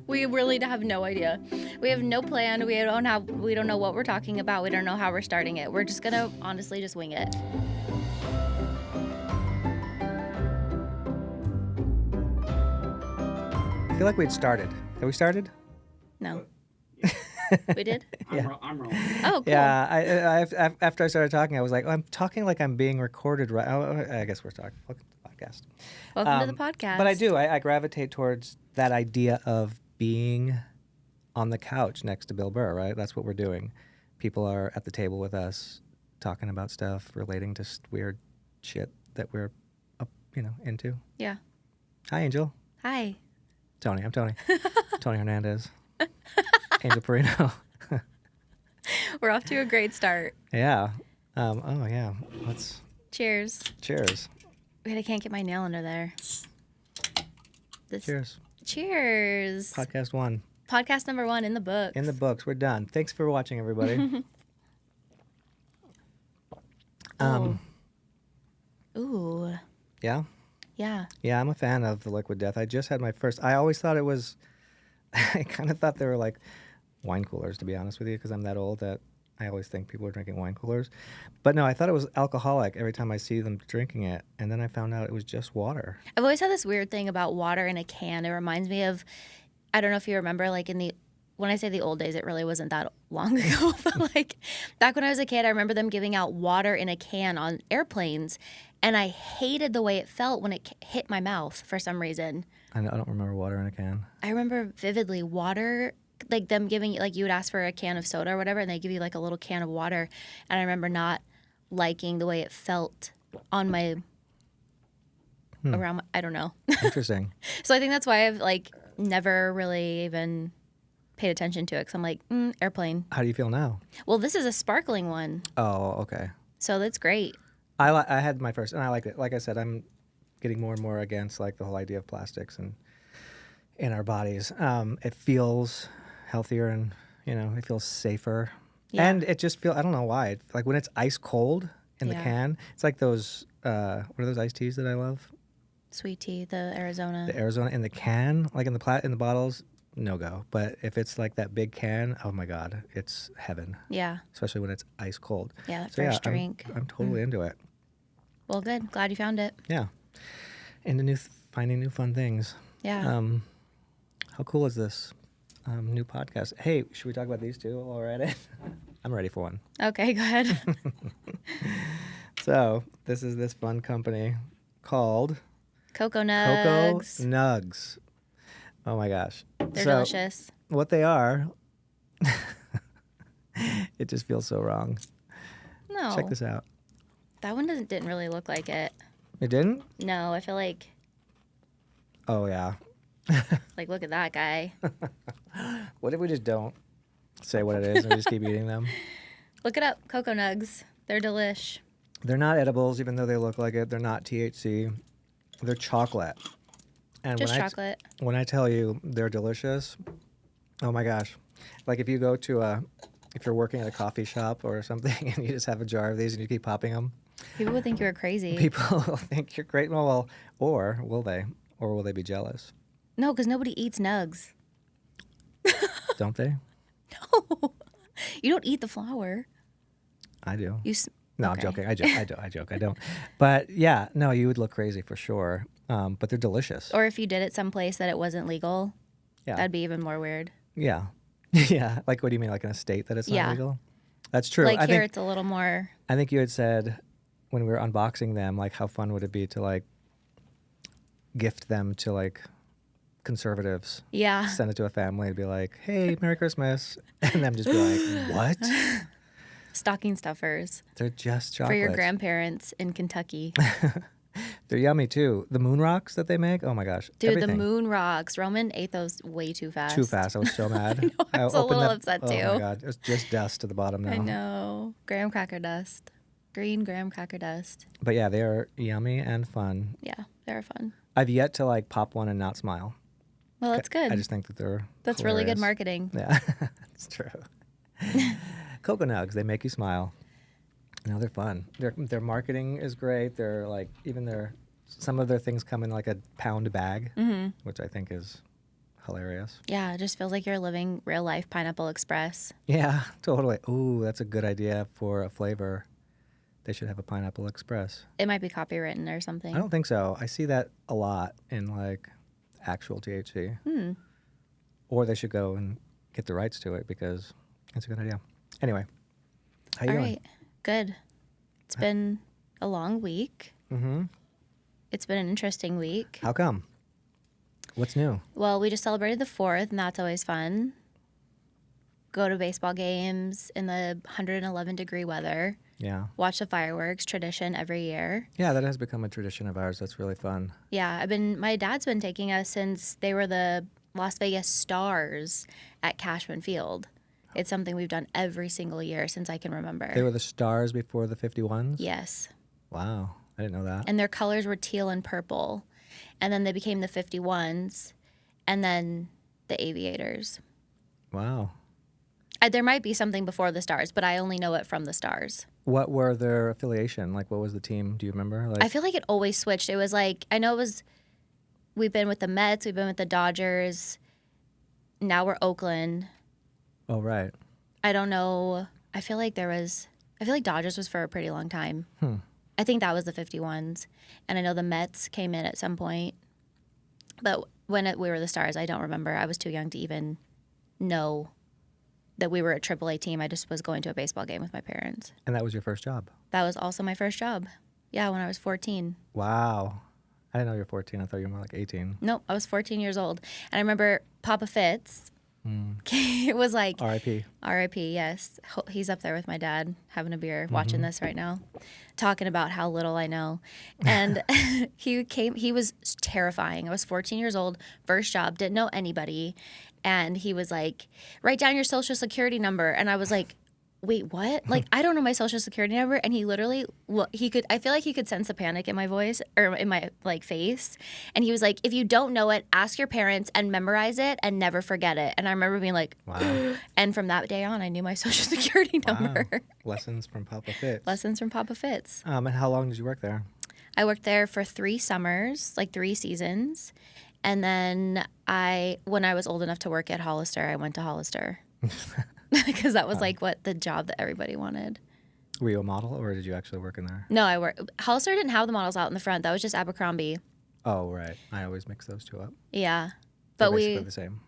We really have no idea. We have no plan. We don't know what we're talking about. We don't know how we're starting it. We're just gonna honestly just wing it. I feel like we'd started. Have we started? No. We did? Yeah. I'm rolling. Oh, cool. Yeah, after I started talking, I was like, oh, I'm talking like I'm being recorded. Right? Oh, I guess we're talking. Welcome to the podcast. Welcome to the podcast. But I do. I gravitate towards that idea of being on the couch next to Bill Burr, right? That's what we're doing. People are at the table with us talking about stuff relating to weird shit that we're, into. Yeah. Hi, Angel. Hi. Tony. I'm Tony. Tony Hernandez. Angel Perino. We're off to a great start. Yeah. Yeah. Let's Cheers. cheers. Wait, I can't get my nail under there. Cheers. Cheers. Podcast 1. Podcast number 1 in the books. In the books. We're done. Thanks for watching, everybody. Ooh. Yeah? Yeah. Yeah, I'm a fan of the Liquid Death. I just had my first. I always thought it was. I kind of thought they were like wine coolers, to be honest with you, because I'm that old that I always think people are drinking wine coolers. But no, I thought it was alcoholic every time I see them drinking it. And then I found out it was just water. I've always had this weird thing about water in a can. It reminds me of, I don't know if you remember, like when I say the old days, it really wasn't that long ago. But like back when I was a kid, I remember them giving out water in a can on airplanes. And I hated the way it felt when it hit my mouth for some reason. I don't remember water in a can. I remember vividly water, like them giving, like you would ask for a can of soda or whatever, and they give you like a little can of water. And I remember not liking the way it felt on my, around my, I don't know. Interesting. So I think that's why I've like never really even paid attention to it, because I'm like, airplane. How do you feel now? Well, this is a sparkling one, Oh, okay. so that's great. I had my first, and I liked it. Like I said, I'm getting more and more against like the whole idea of plastics and in our bodies. It feels healthier, and it feels safer, and it just feels. I don't know why. Like when it's ice cold in the can, it's like those. What are those iced teas that I love? Sweet tea, the Arizona. The Arizona in the can, like in the bottles, no go. But if it's like that big can, oh my God, it's heaven. Yeah. Especially when it's ice cold. Yeah, that So first drink. I'm totally into it. Well, good. Glad you found it. Yeah. Into finding new fun things. Yeah. How cool is this new podcast? Hey, should we talk about these two while we're at it? I'm ready for one. Okay, go ahead. So this is this fun company called Cocoa Nugs. Cocoa Nugs. Oh my gosh. They're delicious. What they are, it just feels so wrong. No. Check this out. That one didn't really look like it. It didn't? No, I feel like, Oh yeah. look at that guy. What if we just don't say what it is and we just keep eating them? Look it up, Cocoa Nugs. They're delish. They're not edibles, even though they look like it. They're not THC. They're chocolate. And Just chocolate. When I tell you they're delicious, oh my gosh. Like if you go to if you're working at a coffee shop or something and you just have a jar of these and you keep popping them. People would think you were crazy. People will think you're great. Well, or will they? Or will they be jealous? No, because nobody eats nugs. Don't they? No. You don't eat the flour. I do. No, I'm joking. I joke. I don't. But yeah, no, you would look crazy for sure. But they're delicious. Or if you did it someplace that it wasn't legal, that'd be even more weird. Yeah. Yeah. Like, what do you mean? Like in a state that it's not legal? That's true. Like here, it's a little more. I think you had said when we were unboxing them, like, how fun would it be to like gift them to like conservatives? Yeah. Send it to a family and be like, "Hey, Merry Christmas," and them just be like, "What?" Stocking stuffers. They're just chocolate. For your grandparents in Kentucky. They're yummy too. The moon rocks that they make, oh my gosh. Dude, everything. the moon rocks. Roman ate those way too fast. Too fast. I was so mad. I was a little upset too. Oh my God. It was just dust to the bottom now. I know. Graham cracker dust. Green graham cracker dust. But yeah, they are yummy and fun. Yeah, they're fun. I've yet to like pop one and not smile. Well, that's good. I just think that they're That's really good hilarious. marketing. Yeah, it's true. Cocoa Nugs, they make you smile. No, they're fun. Their marketing is great. They're like, even some of their things come in like a pound bag, which I think is hilarious. Yeah, it just feels like you're living real life Pineapple Express. Yeah, totally. Ooh, that's a good idea for a flavor. They should have a Pineapple Express. It might be copywritten or something. I don't think so. I see that a lot in like actual THC. Or they should go and get the rights to it because it's a good idea. Anyway, how you All doing? right, good. It's been a long week. Mm-hmm. It's been an interesting week. How come? What's new? Well, we just celebrated the 4th, and that's always fun. Go to baseball games in the 111-degree weather. Yeah. Watch the fireworks, tradition every year. Yeah, that has become a tradition of ours. That's really fun. Yeah, my dad's been taking us since they were the Las Vegas Stars at Cashman Field. It's something we've done every single year since I can remember. They were the Stars before the 51s? Yes. Wow. I didn't know that. And their colors were teal and purple. And then they became the 51s and then the Aviators. Wow. There might be something before the Stars, but I only know it from the Stars. What were their affiliation? Like, what was the team? Do you remember? Like, I feel like it always switched. It was like, I know it was, we've been with the Mets, we've been with the Dodgers. Now we're Oakland. oh, right. I don't know. I feel like Dodgers was for a pretty long time. I think that was the 51s. And I know the Mets came in at some point. But when we were the Stars, I don't remember. I was too young to even know that we were a AAA team. I just was going to a baseball game with my parents. And that was your first job? That was also my first job. Yeah, when I was 14. Wow. I didn't know you were 14. I thought you were more like 18. Nope, I was 14 years old. And I remember Papa Fitz. It was like R.I.P. R.I.P. Yes, he's up there with my dad having a beer, watching this right now, talking about how little I know. And he was terrifying. I was 14 years old, first job, didn't know anybody, and he was like, "Write down your social security number," and I was like, wait, what? Like, I don't know my social security number. And he literally, I feel like he could sense the panic in my voice or in my like face. And he was like, if you don't know it, ask your parents and memorize it and never forget it. And I remember being like, wow. And from that day on, I knew my social security number. Wow. Lessons from Papa Fitz. Lessons from Papa Fitz. And how long did you work there? I worked there for 3 summers, like 3 seasons. And then when I was old enough to work at Hollister, I went to Hollister. Because that was like what the job that everybody wanted. Were you a model or did you actually work in there? No, Hollister didn't have the models out in the front. That was just Abercrombie. Oh, right. I always mix those two up. Yeah. They're But basically the same.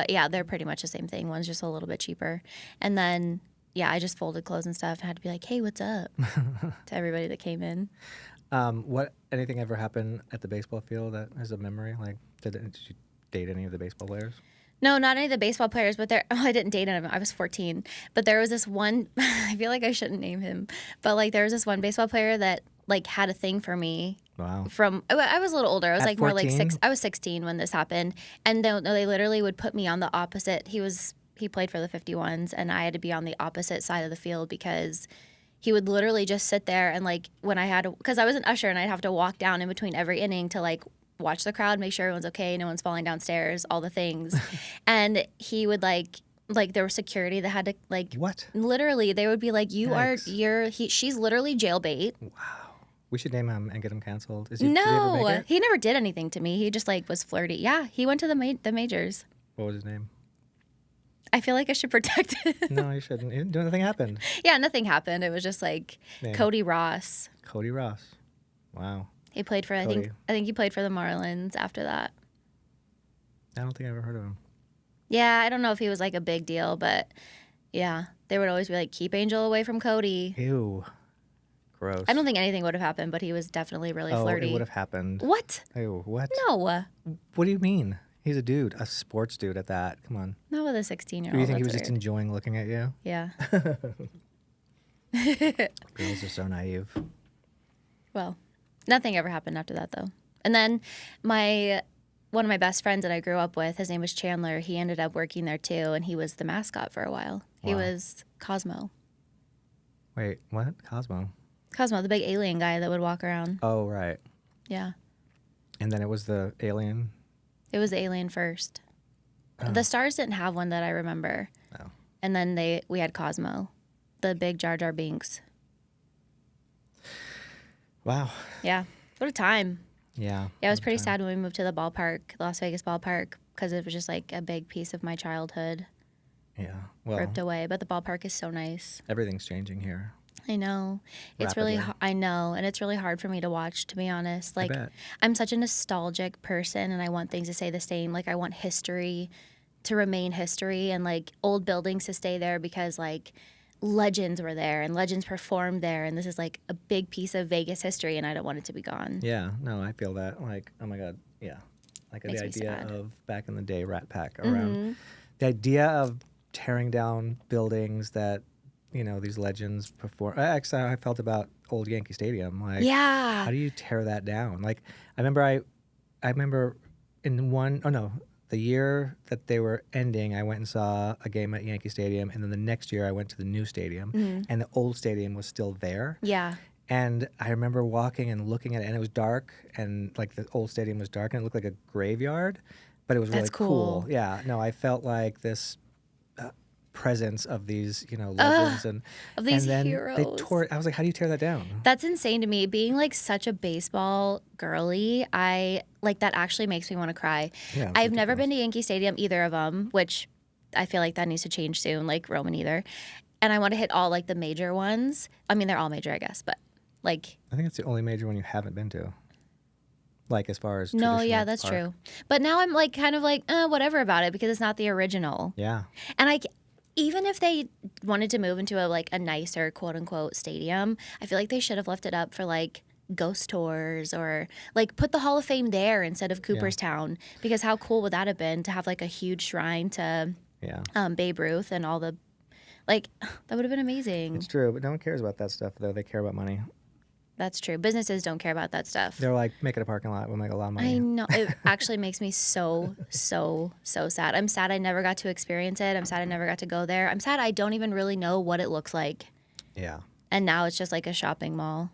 Yeah, they're pretty much the same thing. One's just a little bit cheaper. And then, yeah, I just folded clothes and stuff and had to be like, hey, what's up? to everybody that came in. Anything ever happen at the baseball field that has a memory? Like, did you date any of the baseball players? No, not any of the baseball players, but I didn't date him. I was 14. But there was this one, I feel like I shouldn't name him, but like there was this one baseball player that like had a thing for me. Wow. I was a little older. I was At like more 14? like 6. I was 16 when this happened. And they literally would put me on the opposite. He played for the 51s and I had to be on the opposite side of the field because he would literally just sit there and like when I had to, because I was an usher and I'd have to walk down in between every inning to like watch the crowd, make sure everyone's okay, no one's falling downstairs, all the things. And he would like there was security that had to like what? Literally, they would be like, Yikes. she's literally jailbait. Wow. We should name him and get him canceled. Did he ever No, make it? he never did anything to me. He just like was flirty. Yeah, he went to the majors. What was his name? I feel like I should protect him. No, you shouldn't. Nothing happened. Yeah, nothing happened. It was just like Name. Cody Ross. Cody Ross. Wow. He played for I think he played for the Marlins after that. I don't think I ever heard of him. Yeah, I don't know if he was like a big deal, but yeah, they would always be like, keep Angel away from Cody. Ew. Gross. I don't think anything would have happened, but he was definitely really flirty. It would have happened. What? Ew, what? No. What do you mean? He's a dude, a sports dude at that. Come on. Not with a 16-year-old. Do you think he was That's just weird. enjoying looking at you? Yeah. Girls are so naive. Well, nothing ever happened after that, though. And then one of my best friends that I grew up with, his name was Chandler. He ended up working there, too, and he was the mascot for a while. Wow. He was Cosmo. Wait, what? Cosmo, the big alien guy that would walk around. Oh, right. Yeah. And then it was the alien? It was the alien first. Oh. The Stars didn't have one that I remember. Oh. And then we had Cosmo, the big Jar Jar Binks. Wow. Yeah. What a time. Yeah. Yeah, it was pretty sad when we moved to the ballpark, Las Vegas ballpark. because it was just like a big piece of my childhood Yeah. Well, ripped away. But the ballpark is so nice. everything's changing here. I know. It's Rapidly. really, I know. And it's really hard for me to watch, to be honest. Like, bet. I'm such a nostalgic person and I want things to stay the same. Like, I want history to remain history and like old buildings to stay there because like legends were there and legends performed there. And this is like a big piece of Vegas history and I don't want it to be gone. Yeah. No, I feel that. Like, oh my God. Yeah. Like Makes the me idea sad. of back in the day, Rat Pack around. The idea of tearing down buildings that, you know, these legends perform. Actually, I felt about old Yankee Stadium. Like, Yeah. how do you tear that down? Like, I remember in the year that they were ending, I went and saw a game at Yankee Stadium, and then the next year I went to the new stadium, and the old stadium was still there. Yeah. And I remember walking and looking at it, and it was dark, and like the old stadium was dark, and it looked like a graveyard, but it was really That's cool. Yeah, no, I felt like this presence of these, you know, legends Of these and then heroes. they tore it. I was like, how do you tear that down? That's insane to me. Being like such a baseball girly, I like that actually makes me want to cry. Yeah, I've never been to Yankee Stadium, either of them, which I feel like that needs to change soon, like Roman either. And I want to hit all like the major ones. I mean, they're all major, I guess, but like. I think it's the only major one you haven't been to. Like as far as No, traditional yeah, that's park. true. But now I'm like kind of like whatever about it because it's not the original. Yeah. And even if they wanted to move into a nicer quote unquote stadium, I feel like they should have left it up for like ghost tours or like put the Hall of Fame there instead of Cooperstown because how cool would that have been to have like a huge shrine to Babe Ruth and all the like that would have been amazing. It's true, but no one cares about that stuff though. They care about money. That's true. Businesses don't care about that stuff. They're like, make it a parking lot. We'll make a lot of money. I know. It actually makes me so sad. I'm sad I never got to experience it. I'm sad I never got to go there. I'm sad I don't even really know what it looks like. Yeah. And now it's just like a shopping mall,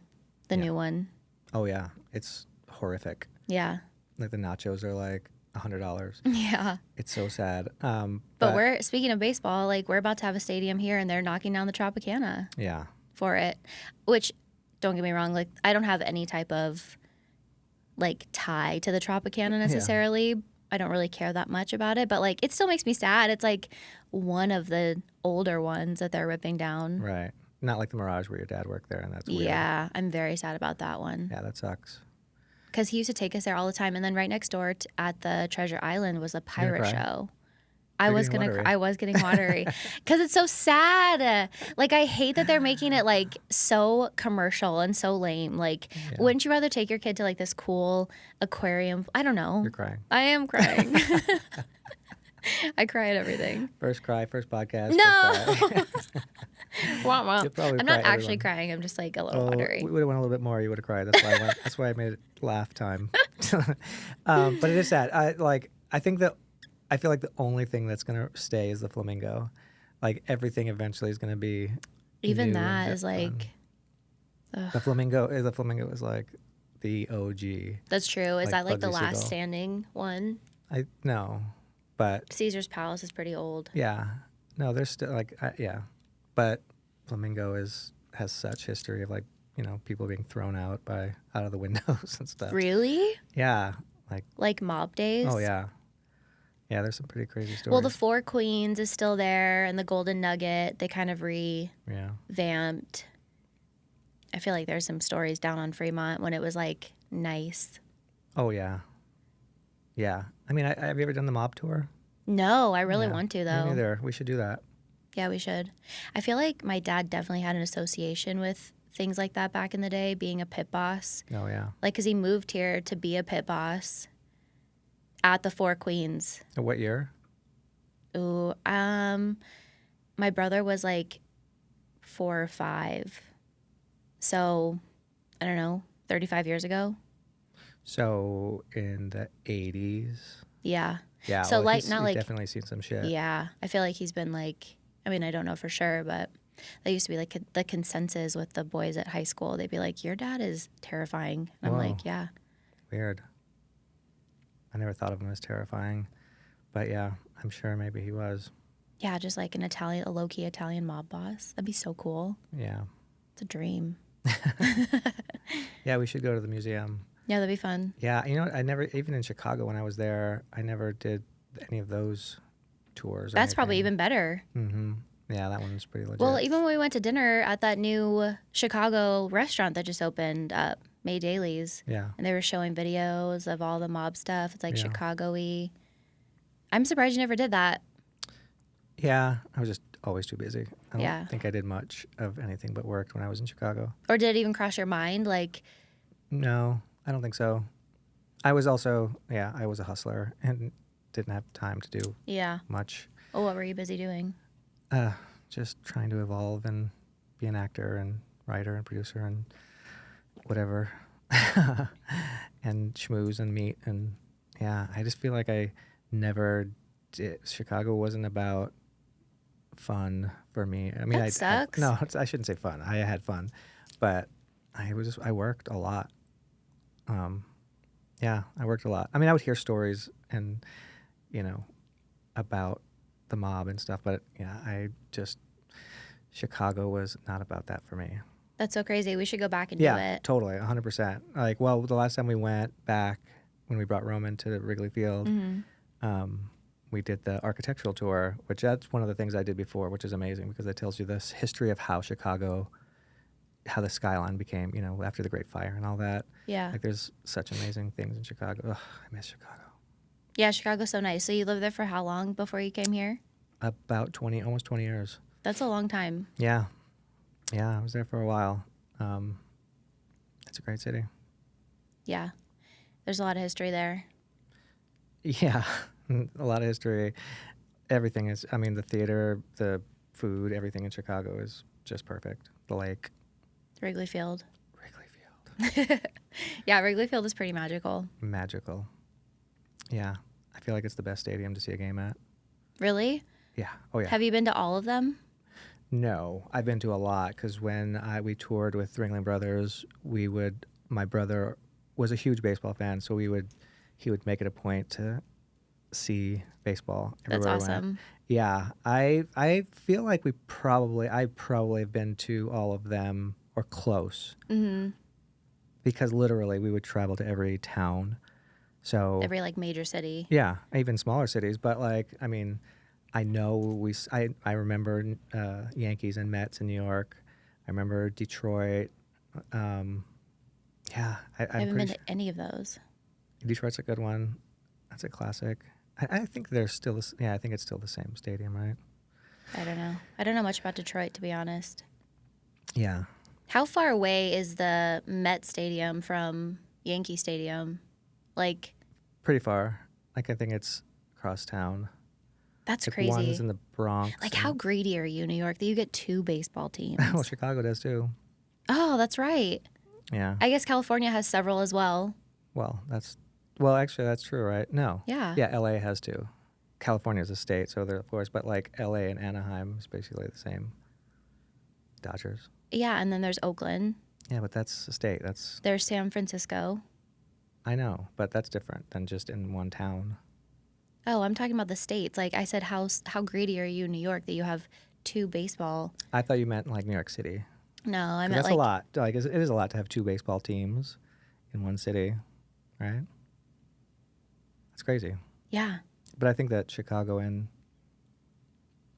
the new one. Oh yeah, it's horrific. Yeah. Like the nachos are like $100. Yeah. It's so sad. But we're, speaking of baseball, like we're about to have a stadium here and they're knocking down the Tropicana yeah. for it, which don't get me wrong, like I don't have any type of like tie to the Tropicana necessarily. I don't really care that much about it, but like it still makes me sad. It's like one of the older ones that they're ripping down. Right. Not like the Mirage where your dad worked there, and that's weird. Yeah, I'm very sad about that one. Yeah, that sucks. Because he used to take us there all the time, and then right next door at the Treasure Island was a pirate show. I was getting watery because it's so sad. Like I hate that they're making it like so commercial and so lame. Like, wouldn't you rather take your kid to like this cool aquarium? I don't know. You're crying. I am crying. I cry at everything. First podcast. No. First cry. Wah, wah. You'll probably I'm cry, not actually everyone. crying. I'm just like a little watery. We would have went a little bit more. You would have cried. That's why I went. That's why I made it laugh time. But it is sad. I think that I feel like the only thing that's gonna stay is the flamingo. Like everything eventually is gonna be. Even new that and is like. the flamingo. The flamingo is like the OG. That's true. Is Like that like the Bugsy last Siegel. standing one? I no, but Caesar's Palace is pretty old. yeah, no, there's still like yeah, but flamingo has such history of like people being thrown out of the windows and stuff. Really? Yeah, Like mob days? oh yeah, there's some pretty crazy stories. Well, the Four Queens is still there, and the Golden Nugget. They kind of revamped. I feel like there's some stories down on Fremont when it was like nice. Oh yeah, yeah. I mean, have you ever done the mob tour? No, I really Yeah, want to Me though. neither. We should do that. Yeah, we should. I feel like my dad definitely had an association with things like that back in the day, being a pit boss. Oh yeah. Like, because he moved here to be a pit boss at the Four Queens. What year? Ooh, my brother was like 4 or 5. So, I don't know, 35 years ago. So in the 80s. Yeah. Yeah. So, well, like, he's not like. definitely seen some shit. Yeah. I feel like he's been like. I mean, I don't know for sure, but that used to be like the consensus with the boys at high school. They'd be like, your dad is terrifying. And I'm Whoa. like, yeah. Weird. I never thought of him as terrifying, but yeah, I'm sure maybe he was. Yeah, just like a low-key Italian mob boss. That'd be so cool. Yeah. It's a dream. Yeah, we should go to the museum. Yeah, that'd be fun. Yeah, I never, even in Chicago when I was there, I never did any of those tours. Or That's probably anything. even better. Mm-hmm. Yeah, that one's pretty legit. Well, even when we went to dinner at that new Chicago restaurant that just opened up, May Dailies, yeah, and they were showing videos of all the mob stuff. It's like Yeah. Chicago-y. I'm surprised you never did that. yeah. I was just always too busy. I don't Yeah. think I did much of anything but worked when I was in Chicago. Or did it even cross your mind? Like, No, I don't think so. I was also, I was a hustler and didn't have time to do yeah. much. Oh, what were you busy doing? Just trying to evolve and be an actor and writer and producer and whatever, and schmooze and meet. And yeah, I just feel like I never did. Chicago wasn't about fun for me. I mean, That sucks. No, I shouldn't say fun. I had fun, but I worked a lot. Yeah, I worked a lot. I mean, I would hear stories and, about the mob and stuff, but yeah, Chicago was not about that for me. That's so crazy. We should go back and do Yeah, it. totally, 100%. Like, well, the last time we went back, when we brought Roman to Wrigley Field, we did the architectural tour, which that's one of the things I did before, which is amazing because it tells you this history of how the skyline became, after the Great Fire and all that. Yeah. Like, there's such amazing things in Chicago. Ugh, I miss Chicago. Yeah, Chicago's so nice. So you lived there for how long before you came here? About 20, almost 20 years. That's a long time. Yeah. Yeah, I was there for a while. It's a great city. Yeah. There's a lot of history there. Yeah, a lot of history. Everything is, I mean, the theater, the food, everything in Chicago is just perfect. The lake. Wrigley Field. Wrigley Field. Yeah, Wrigley Field is pretty magical. Magical. Yeah. I feel like it's the best stadium to see a game at. Really? Yeah. Oh, yeah. Have you been to all of them? No, I've been to a lot because when we toured with Ringling Brothers, my brother was a huge baseball fan, so he would make it a point to see baseball everywhere That's we went. awesome. Yeah, I feel like I probably have been to all of them or close. Mm-hmm. Because literally we would travel to every town. So Every like major city. yeah, even smaller cities, but like I mean, I know I remember Yankees and Mets in New York. I remember Detroit. Yeah, I haven't been to any of those. Detroit's a good one. That's a classic. I think there's still this. Yeah, I think it's still the same stadium, right? I don't know. I don't know much about Detroit, to be honest. Yeah. How far away is the Met Stadium from Yankee Stadium? Like, Pretty far. Like I think it's across town. that's Like crazy. one's in the Bronx. Like, how greedy are you, New York, that you get two baseball teams? Well, Chicago does too. Oh, that's right. Yeah. I guess California has several as well. Well, actually, that's true, right? No. Yeah. Yeah, LA has two. California is a state, so they're, of course, but like LA and Anaheim is basically the same. Dodgers. Yeah, and then there's Oakland. Yeah, but that's a state. There's San Francisco. I know, but that's different than just in one town. Oh, I'm talking about the states. Like I said, how greedy are you, New York, that you have two baseball? I thought you meant like New York City. No, I 'Cause meant that's like a lot. Like it is a lot to have two baseball teams in one city, right? That's crazy. yeah. But I think that Chicago and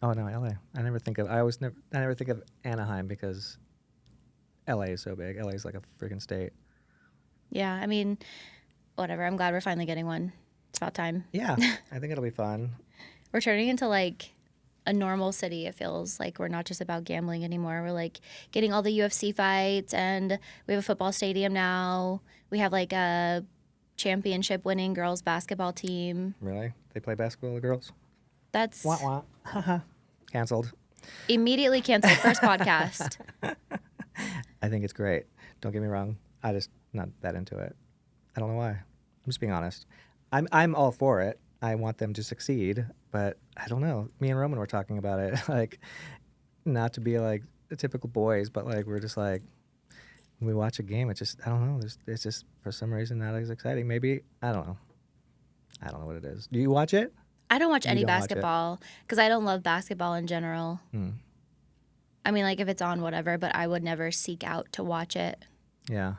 LA. I never think of Anaheim because LA is so big. LA is like a freaking state. Yeah, I mean, whatever. I'm glad we're finally getting one. It's about time. Yeah, I think it'll be fun. We're turning into like a normal city. It feels like we're not just about gambling anymore. We're like getting all the UFC fights, and we have a football stadium now. We have like a championship winning girls basketball team. Really? They play basketball, the girls? That's Wah wah. Haha. Canceled. immediately canceled. First podcast. I think it's great. Don't get me wrong. I just not that into it. I don't know why. I'm just being honest. I'm all for it. I want them to succeed, but I don't know. Me and Roman were talking about it, like not to be like the typical boys, but like we're just like when we watch a game, it's just I don't know. It's just for some reason not as exciting. Maybe I don't know. I don't know what it is. Do you watch it? I don't watch You any don't watch it. basketball because I don't love basketball in general. I mean, like if it's on, whatever, but I would never seek out to watch it. Yeah.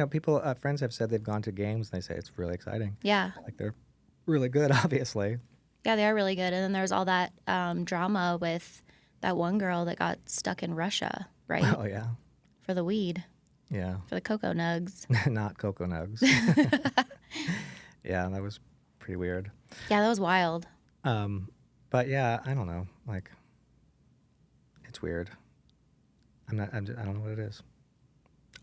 People, friends have said they've gone to games and they say it's really exciting. Yeah. Like they're really good, obviously. Yeah, they are really good. And then there's all that drama with that one girl that got stuck in Russia, right? Oh yeah, For the weed, yeah. for the cocoa nugs. Not cocoa nugs. Yeah, that was pretty weird. Yeah, that was wild. But yeah, I don't know. Like, it's weird. I don't know what it is.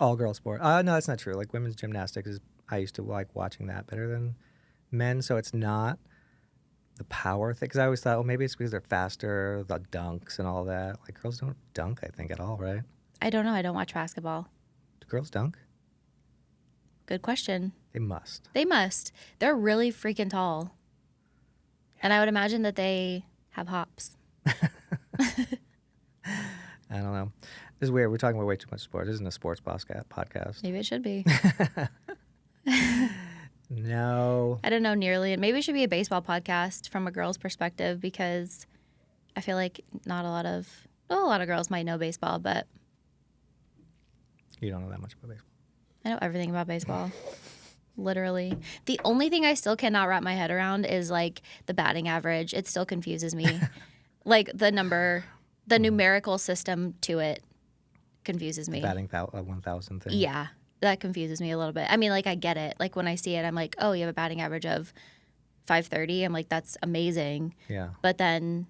All girl sport. No, that's not true. Like women's gymnastics is. I used to like watching that better than men. So it's not the power thing. Because I always thought, oh, maybe it's because they're faster, the dunks and all that. Like girls don't dunk, I think, at all, right? I don't know. I don't watch basketball. Do girls dunk? Good question. They must. They must. They're really freaking tall. And I would imagine that they have hops. I don't know. This is weird. We're talking about way too much sport. This isn't a sports podcast. Maybe it should be. No. I don't know nearly. Maybe it should be a baseball podcast from a girl's perspective because I feel like not a lot of girls might know baseball, but You don't know that much about baseball. I know everything about baseball. Literally. The only thing I still cannot wrap my head around is like the batting average. It still confuses me. Like the numerical system to it confuses me. The batting 1,000 thing. Yeah, that confuses me a little bit. I mean, like I get it. Like when I see it, I'm like, oh, you have a batting average of 530. I'm like, that's amazing. Yeah. But then,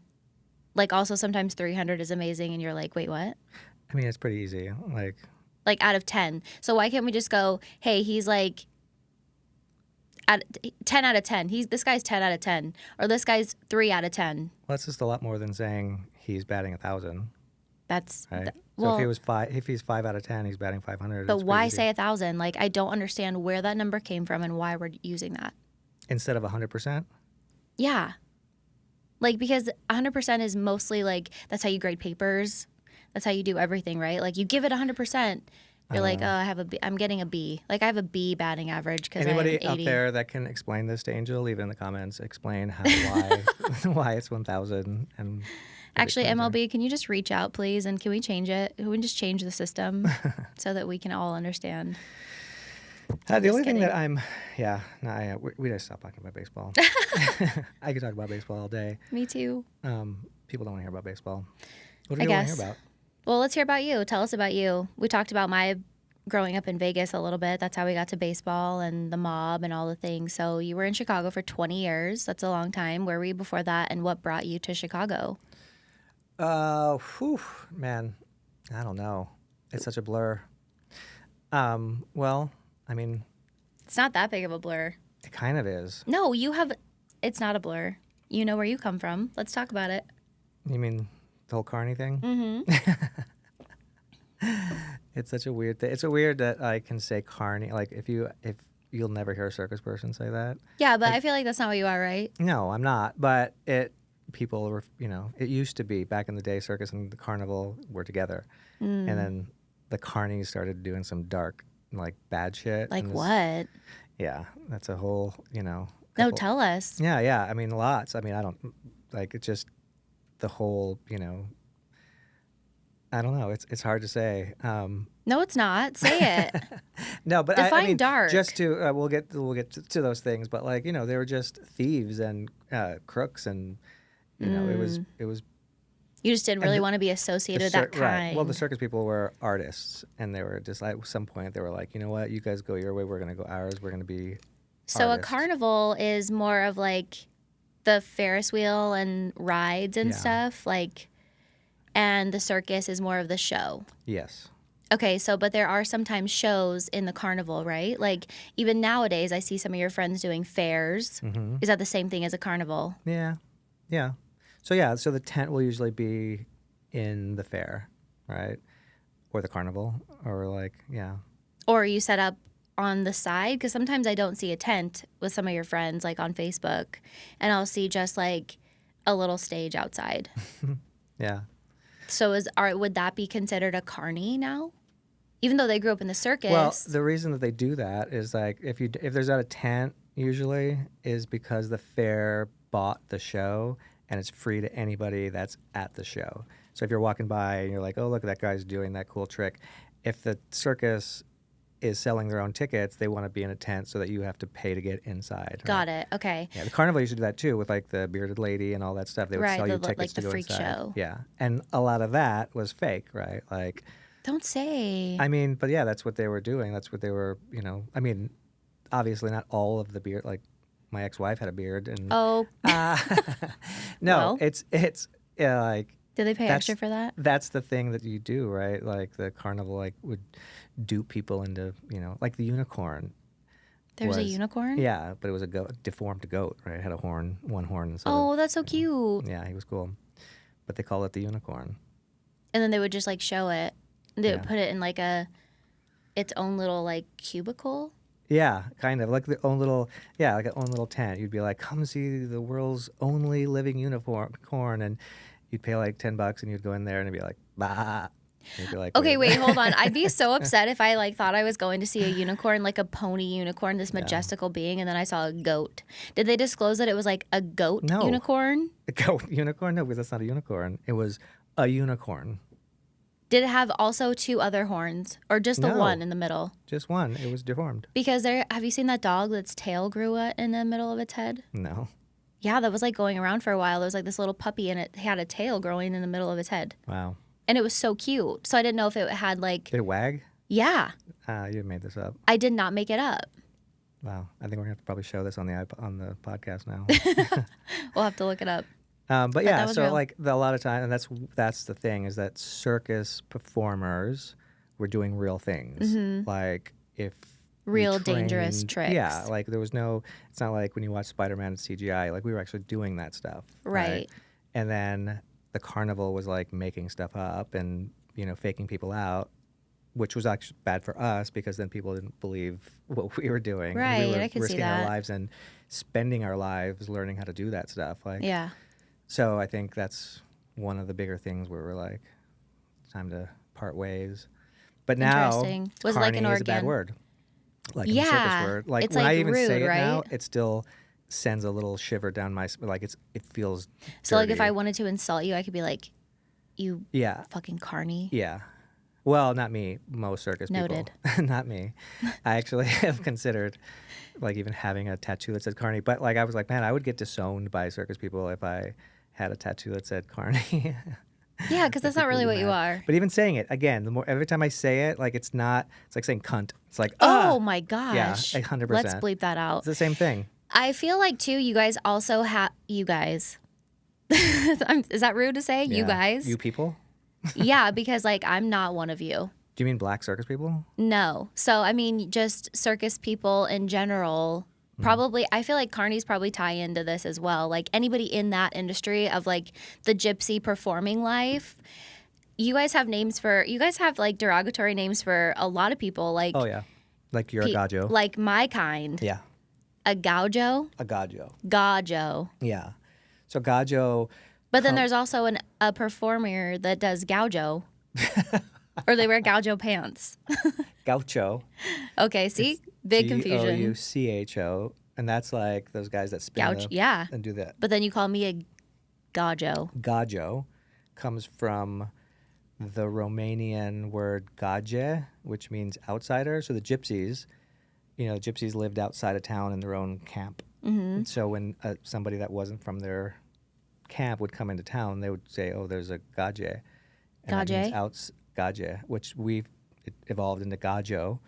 like also sometimes 300 is amazing, and you're like, wait, what? I mean, it's pretty easy. Like out of 10. So why can't we just go, hey, he's like at 10 out of 10. This guy's 10 out of 10, or this guy's 3 out of 10. Well, that's just a lot more than saying he's batting 1,000. That's right. Well, so if he's 5 out of 10, he's batting 500. But why say 1,000? Like I don't understand where that number came from and why we're using that instead of 100%. Yeah, like because 100% is mostly like that's how you grade papers. That's how you do everything, right? Like you give it 100%. You're like, oh, I'm getting a B. Like I have a B batting average because anybody out there that can explain this to Angel, leave it in the comments. Explain why why it's 1,000 and. Actually, MLB, can you just reach out, please, and can we change it? Can we just change the system so that we can all understand? The only thing that we gotta stop talking about baseball. I could talk about baseball all day. Me too. People don't want to hear about baseball. What do you want to hear about? Well, let's hear about you. Tell us about you. We talked about my growing up in Vegas a little bit. That's how we got to baseball and the mob and all the things. So you were in Chicago for 20 years. That's a long time. Where were you before that, and what brought you to Chicago? Man, I don't know. It's such a blur. Well, I mean, it's not that big of a blur. It kind of is. No, it's not a blur. You know where you come from. Let's talk about it. You mean the whole Carney thing? Mm-hmm. It's such a weird thing. It's a weird that I can say Carney. Like if you'll never hear a circus person say that. Yeah, but I feel like that's not what you are, right? No, I'm not. But people were, it used to be back in the day, circus and the carnival were together. And then the carnies started doing some dark, like bad shit. Like what? Yeah, that's a whole, No, tell us. Yeah. I mean, lots. I mean, I don't, like, it's just the whole, I don't know. It's hard to say. No, it's not. Say it. No, but define I mean, dark. Just to we'll get to those things, but like they were just thieves and crooks, and it was. You just didn't really want to be associated with that kind. Right. Well, the circus people were artists, and they were just like, at some point they were like, you know what, you guys go your way, we're gonna go ours. We're gonna be. So artists. A carnival is more of like the Ferris wheel and rides and stuff, like. And the circus is more of the show. Yes. Okay, but there are sometimes shows in the carnival, right? Like even nowadays, I see some of your friends doing fairs. Mm-hmm. Is that the same thing as a carnival? Yeah. So the tent will usually be in the fair, right? Or the carnival, or Or you set up on the side, because sometimes I don't see a tent with some of your friends, like on Facebook, and I'll see just like a little stage outside. Yeah. So would that be considered a carny now? Even though they grew up in the circus. Well, the reason that they do that is like if there's not a tent usually is because the fair bought the show and it's free to anybody that's at the show. So if you're walking by and you're like, oh, look, that guy's doing that cool trick. If the circus is selling their own tickets, they want to be in a tent so that you have to pay to get inside. Got it. Okay. Yeah, the carnival used to do that too with like the bearded lady and all that stuff. They would sell you tickets like to the go freak inside. show. Yeah, and a lot of that was fake, right? Like, Don't say. I mean, but yeah, that's what they were doing. That's what they were, I mean, obviously not all of the beard. Like, my ex-wife had a beard, and Oh. no, Well. it's like. Did they pay extra for that? That's the thing that you do, right? Like the carnival, like would dupe people into, like the unicorn. There was a unicorn? Yeah, but it was a deformed goat, right? It had one horn. Oh, that's so cute. Yeah, he was cool. But they call it the unicorn. And then they would just like show it. They would Yeah. put it in like its own little like cubicle. Yeah, kind of like the own little, like an own little tent. You'd be like, come see the world's only living unicorn, and you'd pay like $10 and you'd go in there and it'd be like, bah. And you'd be like, Okay, wait, hold on. I'd be so upset if I like thought I was going to see a unicorn, like a pony unicorn, this majestical being, and then I saw a goat. Did they disclose that it was like a goat No. unicorn? A goat unicorn? No, because that's not a unicorn. It was a unicorn. Did it have also 2 other horns, or just the No. one in the middle? Just one. It was deformed. Because have you seen that dog that's tail grew in the middle of its head? No. Yeah, that was like going around for a while. There was like this little puppy and it had a tail growing in the middle of its head. Wow. And it was so cute. So I didn't know if it had like, Did it wag? yeah, You made this up. I did not make it up. Wow. I think we're gonna have to probably show this on the podcast now. We'll have to look it up. But yeah, that was so real. like a lot of time, and that's the thing is that circus performers were doing real things. Like if we Real dangerous trained- tricks. Yeah, like there was no. It's not like when you watch Spider-Man and CGI. Like we were actually doing that stuff. Right. And then the carnival was like making stuff up and faking people out, which was actually bad for us because then people didn't believe what we were doing. And Right, we were I can see risking our that. lives and spending our lives learning how to do that stuff. Like, Yeah. so I think that's one of the bigger things where we're like, it's time to part ways. But now, Interesting. Was it like an carny is a bad organ? word. Like Yeah, a circus word. Like it's when like I even say rude, it now, right? it still sends a little shiver down my like it feels. So like if dirty. I wanted to insult you, I could be like, you Yeah. fucking carny. Yeah. Well, not me. Most circus Noted. people. Not me. I actually have considered like even having a tattoo that said Carney. But like I was like, man, I would get disowned by circus people if I had a tattoo that said Carney. Yeah, because that's not really what you are. But even saying it, again, every time I say it, like it's like saying cunt. It's like, Oh my gosh. Yeah, 100%. Let's bleep that out. It's the same thing. I feel like too, you guys also have, you guys. Is that rude to say? You Yeah. guys? You people? Yeah, because like I'm not one of you. Do you mean black circus people? No. So I mean just circus people in general. Probably I feel like carnies probably tie into this as well. Like anybody in that industry of like the gypsy performing life. You guys have like derogatory names for a lot of people. Like Oh, yeah. Like you're a gajo. Like my kind. Yeah. A gaujo. A gajo. Gajo. Yeah. So gajo. But then there's also a performer that does gaujo. Or they wear gaucho pants. Gaucho. Okay, see? Big confusion. Goucho. And that's like those guys that spin Gouch, yeah. and do that. But then you call me a gaujo. Gajo comes from the Romanian word gaje, which means outsider. So the gypsies, gypsies lived outside of town in their own camp. Mm-hmm. So when somebody that wasn't from their camp would come into town, they would say, oh, there's a gaje. And that means gaje, which it evolved into gajo,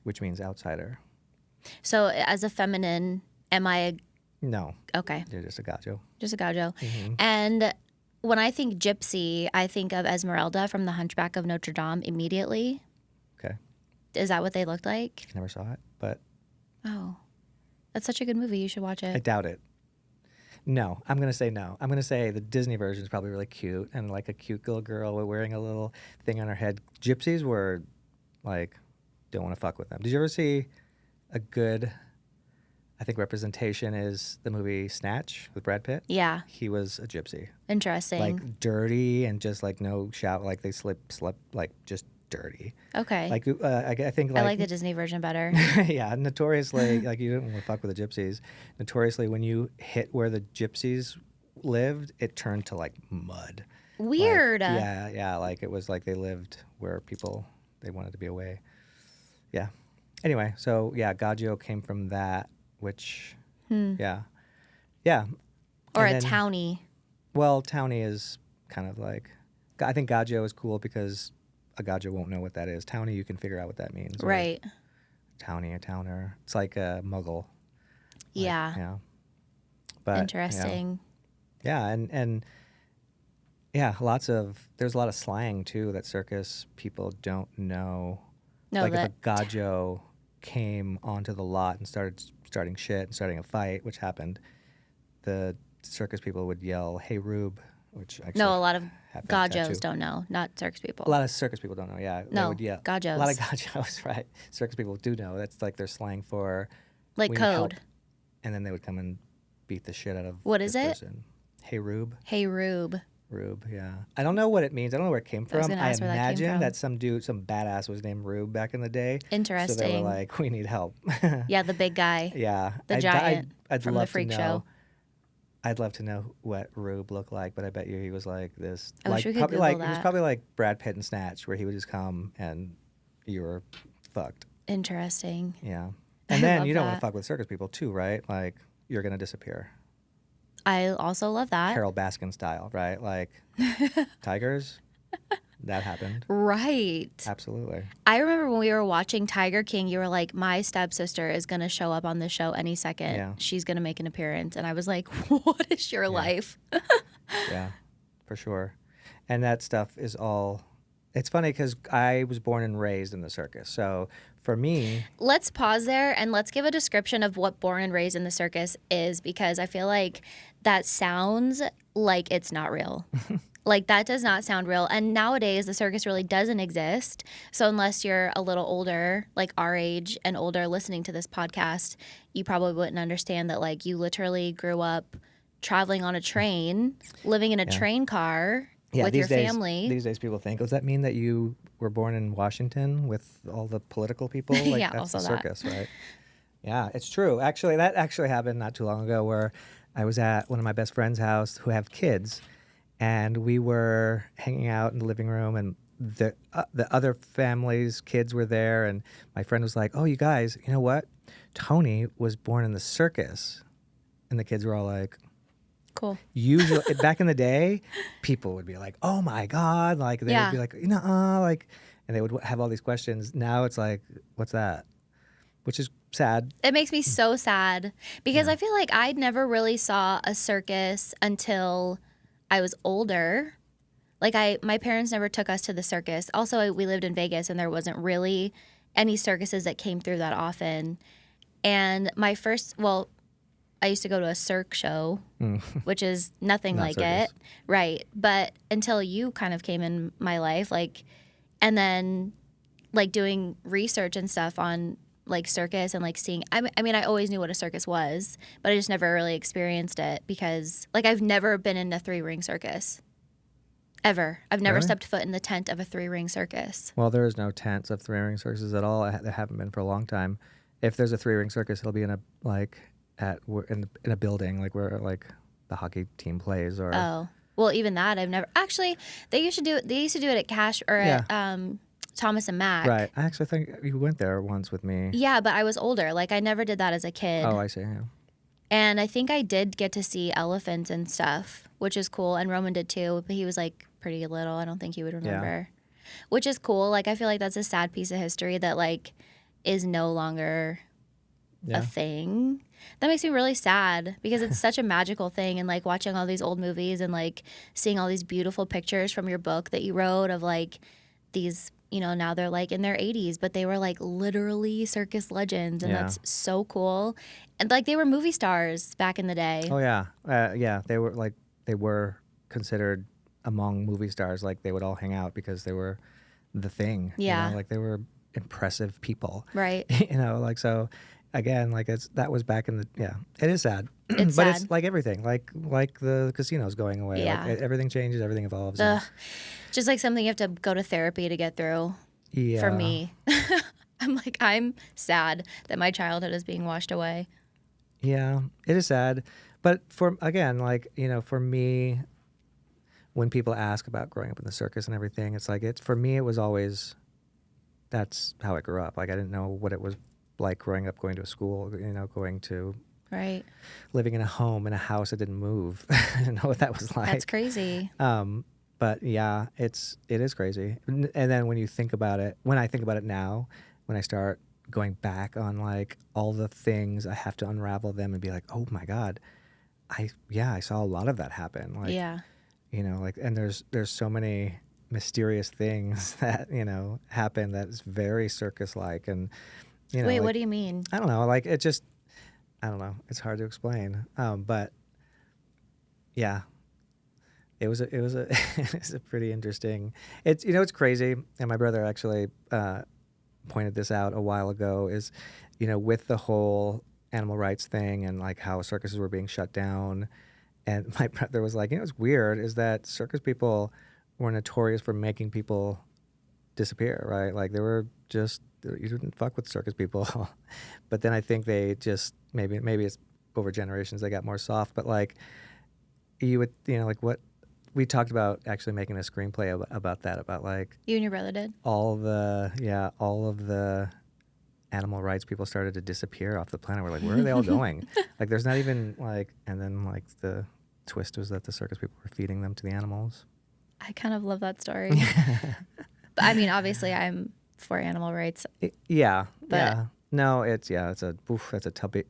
which means outsider. So as a feminine, am I No. okay. You're just a gajo. Just a gaujo. And when I think gypsy, I think of Esmeralda from The Hunchback of Notre Dame immediately. Okay. Is that what they looked like? Never saw it, but Oh. That's such a good movie. You should watch I it. doubt it. No, I'm going to say no. I'm going to say the Disney version is probably really cute and like a cute little girl wearing a little thing on her head. Gypsies were like, don't want to fuck with them. Did you ever see a good, I think representation is the movie Snatch with Brad Pitt? Yeah. He was a gypsy. Interesting. Like dirty and just like no shout, like they slept like just dirty. Okay. Like I think like I like the Disney version better. yeah, notoriously, like you didn't want to fuck with the gypsies. Notoriously, when you hit where the gypsies lived, it turned to like mud. Weird. Like, yeah, like it was like they lived where people they wanted to be away. Yeah. Anyway, so yeah, Gaggio came from that, which Hmm. yeah, yeah. Or And a then, townie. well, townie is kind of like, I think Gaggio is cool because a Gaggio won't know what that is. Townie, you can figure out what that means. Or Right. townie, a towner. It's like a muggle. Like, Yeah. yeah. But Interesting. yeah, and yeah, there's a lot of slang too that circus people don't know. No, Like if a that Gaggio came onto the lot and starting shit and starting a fight, which happened, the circus people would yell, "Hey Rube," which actually no, a lot of happened at gajos Tattoo. don't know, not circus A people. lot of circus people don't know. Yeah, they would No, yell. A lot of gajos. Gaggios, right? Circus people do know. That's like their slang for Like we need help, code. and then they would come and beat the shit out of What this is it? person. Hey Rube. Hey Rube. Rube, yeah. I don't know what it means. I don't know where it came I was from. gonna I ask where that came imagine from. that some dude, some badass was named Rube back in the day. So they were Interesting. like, we need help. Yeah, the big guy. Yeah. The giant I'd from the love freak to show. know. I'd love to know what Rube looked like, but I bet you he was like this. I like wish we could probably Google like he was that. probably like Brad Pitt in Snatch, where he would just come and you were fucked. Interesting. Yeah. I And then love you don't want that. to fuck with circus people too, right? Like you're gonna disappear. I also love that. Carol Baskin style, right? Like tigers. That happened. Right. Absolutely. I remember when we were watching Tiger King, you were like, my stepsister is going to show up on the show any second. Yeah. She's going to make an appearance. And I was like, what is your life? Yeah, for sure. And that stuff is all. It's funny because I was born and raised in the circus. So for me, Let's pause there and let's give a description of what born and raised in the circus is, because I feel like that sounds like it's not real. Like that does not sound real. And nowadays the circus really doesn't exist. So unless you're a little older, like our age and older, listening to this podcast, you probably wouldn't understand that like you literally grew up traveling on a train, living in a train car with your family. These days, people think, does that mean that you were born in Washington with all the political people? Like, Yeah, that's also the that. circus, right? Yeah, it's true. Actually, that actually happened not too long ago where I was at one of my best friend's house who have kids, and we were hanging out in the living room, and the other family's kids were there, and my friend was like, "Oh, you guys, you know what? Tony was born in the circus," and the kids were all like, Cool. usually back in the day, people would be like, "Oh my god!" Like they would be like, like, and they would have all these questions. Now it's like, "What's that?" Which is sad. It makes me so sad because I feel like I never really saw a circus until I was older. Like my parents never took us to the circus. Also, we lived in Vegas and there wasn't really any circuses that came through that often. And I used to go to a Cirque show, which is nothing Not like circus. it. Right. But until you kind of came in my life, and then doing research and stuff on like circus and like seeing, I mean, I always knew what a circus was, but I just never really experienced it because I've never been in a 3-ring circus. Ever. I've never Really? stepped foot in the tent of a 3-ring circus. Well, there is no tents of 3-ring circuses at all. There haven't been for a long time. If there's a 3-ring circus, it'll be in a building like where like the hockey team plays or. Oh. Well, even that I've never actually. They used to do it at Cash or at Thomas and Mack. Right. I actually think you went there once with me. Yeah, but I was older. I never did that as a kid. Oh, I see. Yeah. And I think I did get to see elephants and stuff, which is cool. And Roman did too, but he was pretty little. I don't think he would remember. Which is cool. I feel like that's a sad piece of history that is no longer a thing. That makes me really sad because it's such a magical thing. And watching all these old movies and seeing all these beautiful pictures from your book that you wrote of these, now they're in their 80s, but they were literally circus legends. And that's so cool. And they were movie stars back in the day. Oh yeah. Yeah. They were considered among movie stars. They would all hang out because they were the thing. Yeah. They were impressive people. Right. So. Again, that was back in the It is sad, It's but sad. it's like everything, like the casinos going away. Yeah. Everything changes, everything evolves. Ugh. Just something you have to go to therapy to get through. Yeah. For me, I'm sad that my childhood is being washed away. Yeah, it is sad, but for me, when people ask about growing up in the circus and everything, it's for me it was always that's how I grew up. I didn't know what it was like growing up, going to a school, going to Right. living in a home in a house that didn't move. I didn't know what that was like. That's crazy. But yeah, it is crazy. And then when I think about it now, when I start going back on like all the things, I have to unravel them and be like, oh my God, I saw a lot of that happen. Like, Yeah. like, and there's so many mysterious things that, happen that is very circus-like. And, Wait, like, what do you mean? I don't know, like, I don't know. It's hard to explain. But yeah, it was a it's a pretty interesting. It's crazy. And my brother actually pointed this out a while ago. Is with the whole animal rights thing and like how circuses were being shut down. And my brother was like, what's weird is that circus people were notorious for making people disappear, right? Like they were just, you didn't fuck with circus people. But then I think they just, maybe it's over generations, they got more soft. But like you would, like what we talked about actually making a screenplay about that, about like You and your brother did? all of the animal rights people started to disappear off the planet. We're like, where are they all going? Like there's not even like, and then like the twist was that the circus people were feeding them to the animals. I kind of love that story. But I mean, obviously I'm for animal rights. Yeah. But yeah. No, that's a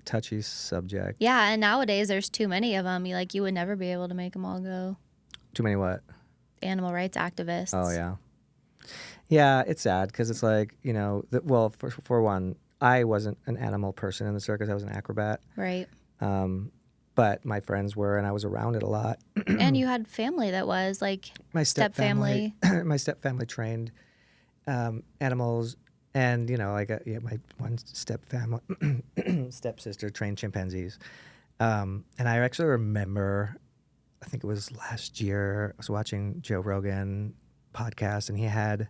touchy subject. yeah, and nowadays there's too many of them. You would never be able to make them all go. Too many what? Animal rights activists. Oh yeah. Yeah, it's sad because it's like, well, for one, I wasn't an animal person in the circus. I was an acrobat. Right. But my friends were, and I was around it a lot. And you had family that was like My step-family. My step-family trained animals, and my one stepsister trained chimpanzees. And I actually remember, I think it was last year, I was watching Joe Rogan podcast, and he had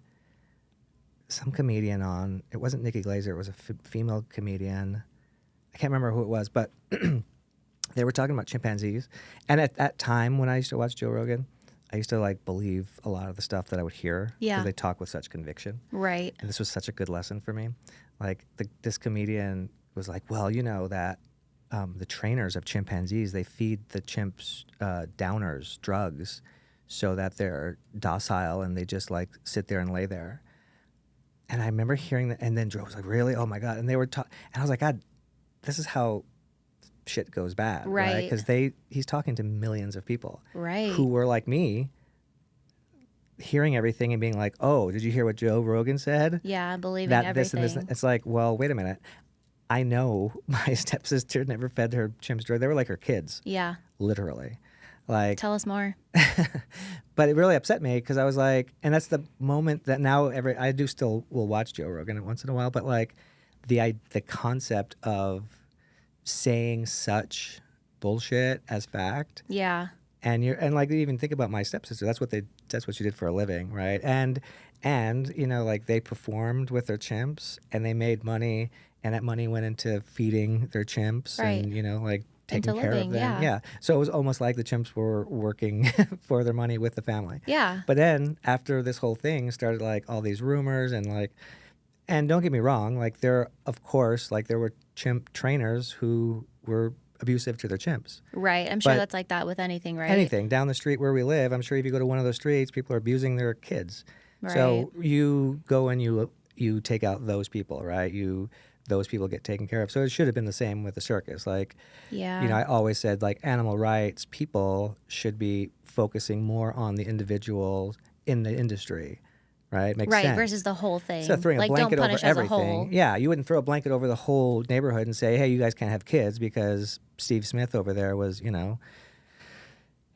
some comedian on. It wasn't Nikki Glaser, it was a female comedian. I can't remember who it was, but they were talking about chimpanzees. And at that time when I used to watch Joe Rogan, I used to like believe a lot of the stuff that I would hear, Yeah. because they talk with such conviction. Right. And this was such a good lesson for me. Like this comedian was like, well, that the trainers of chimpanzees, they feed the chimps downers, drugs, so that they're docile and they just like sit there and lay there. And I remember hearing that, and then Joe was like, really? Oh my God. And they were and I was like, God, this is how shit goes bad, right? Because he's talking to millions of people, Right. who were like me, hearing everything and being like, oh, did you hear what Joe Rogan said? Yeah, believing That everything. this and this. It's like, well, wait a minute. I know my stepsister never fed her chimps drugs. They were like her kids, Yeah. literally. Like, Tell us more. but it really upset me because I was like, and that's the moment that now I do still will watch Joe Rogan once in a while, but like the concept of saying such bullshit as fact. Yeah. And like even think about my stepsister. That's what she did for a living, right? And like they performed with their chimps and they made money, and that money went into feeding their chimps, Right. and like taking Into care living, of them. yeah. So it was almost like the chimps were working for their money with the family. Yeah. But then after this whole thing started, like all these rumors and don't get me wrong, like there were chimp trainers who were abusive to their chimps. Right. I'm sure But that's like that with anything, right? Anything down the street where we live, I'm sure if you go to one of those streets, people are abusing their kids. Right. So you go and you take out those people, right? Those people get taken care of. So it should have been the same with the circus. Like, Yeah. I always said like animal rights people should be focusing more on the individuals in the industry, right? Makes right. sense. Versus the whole thing. Instead of throwing like, a blanket don't punish over as a whole. everything. Yeah, you wouldn't throw a blanket over the whole neighborhood and say, hey, you guys can't have kids because Steve Smith over there was,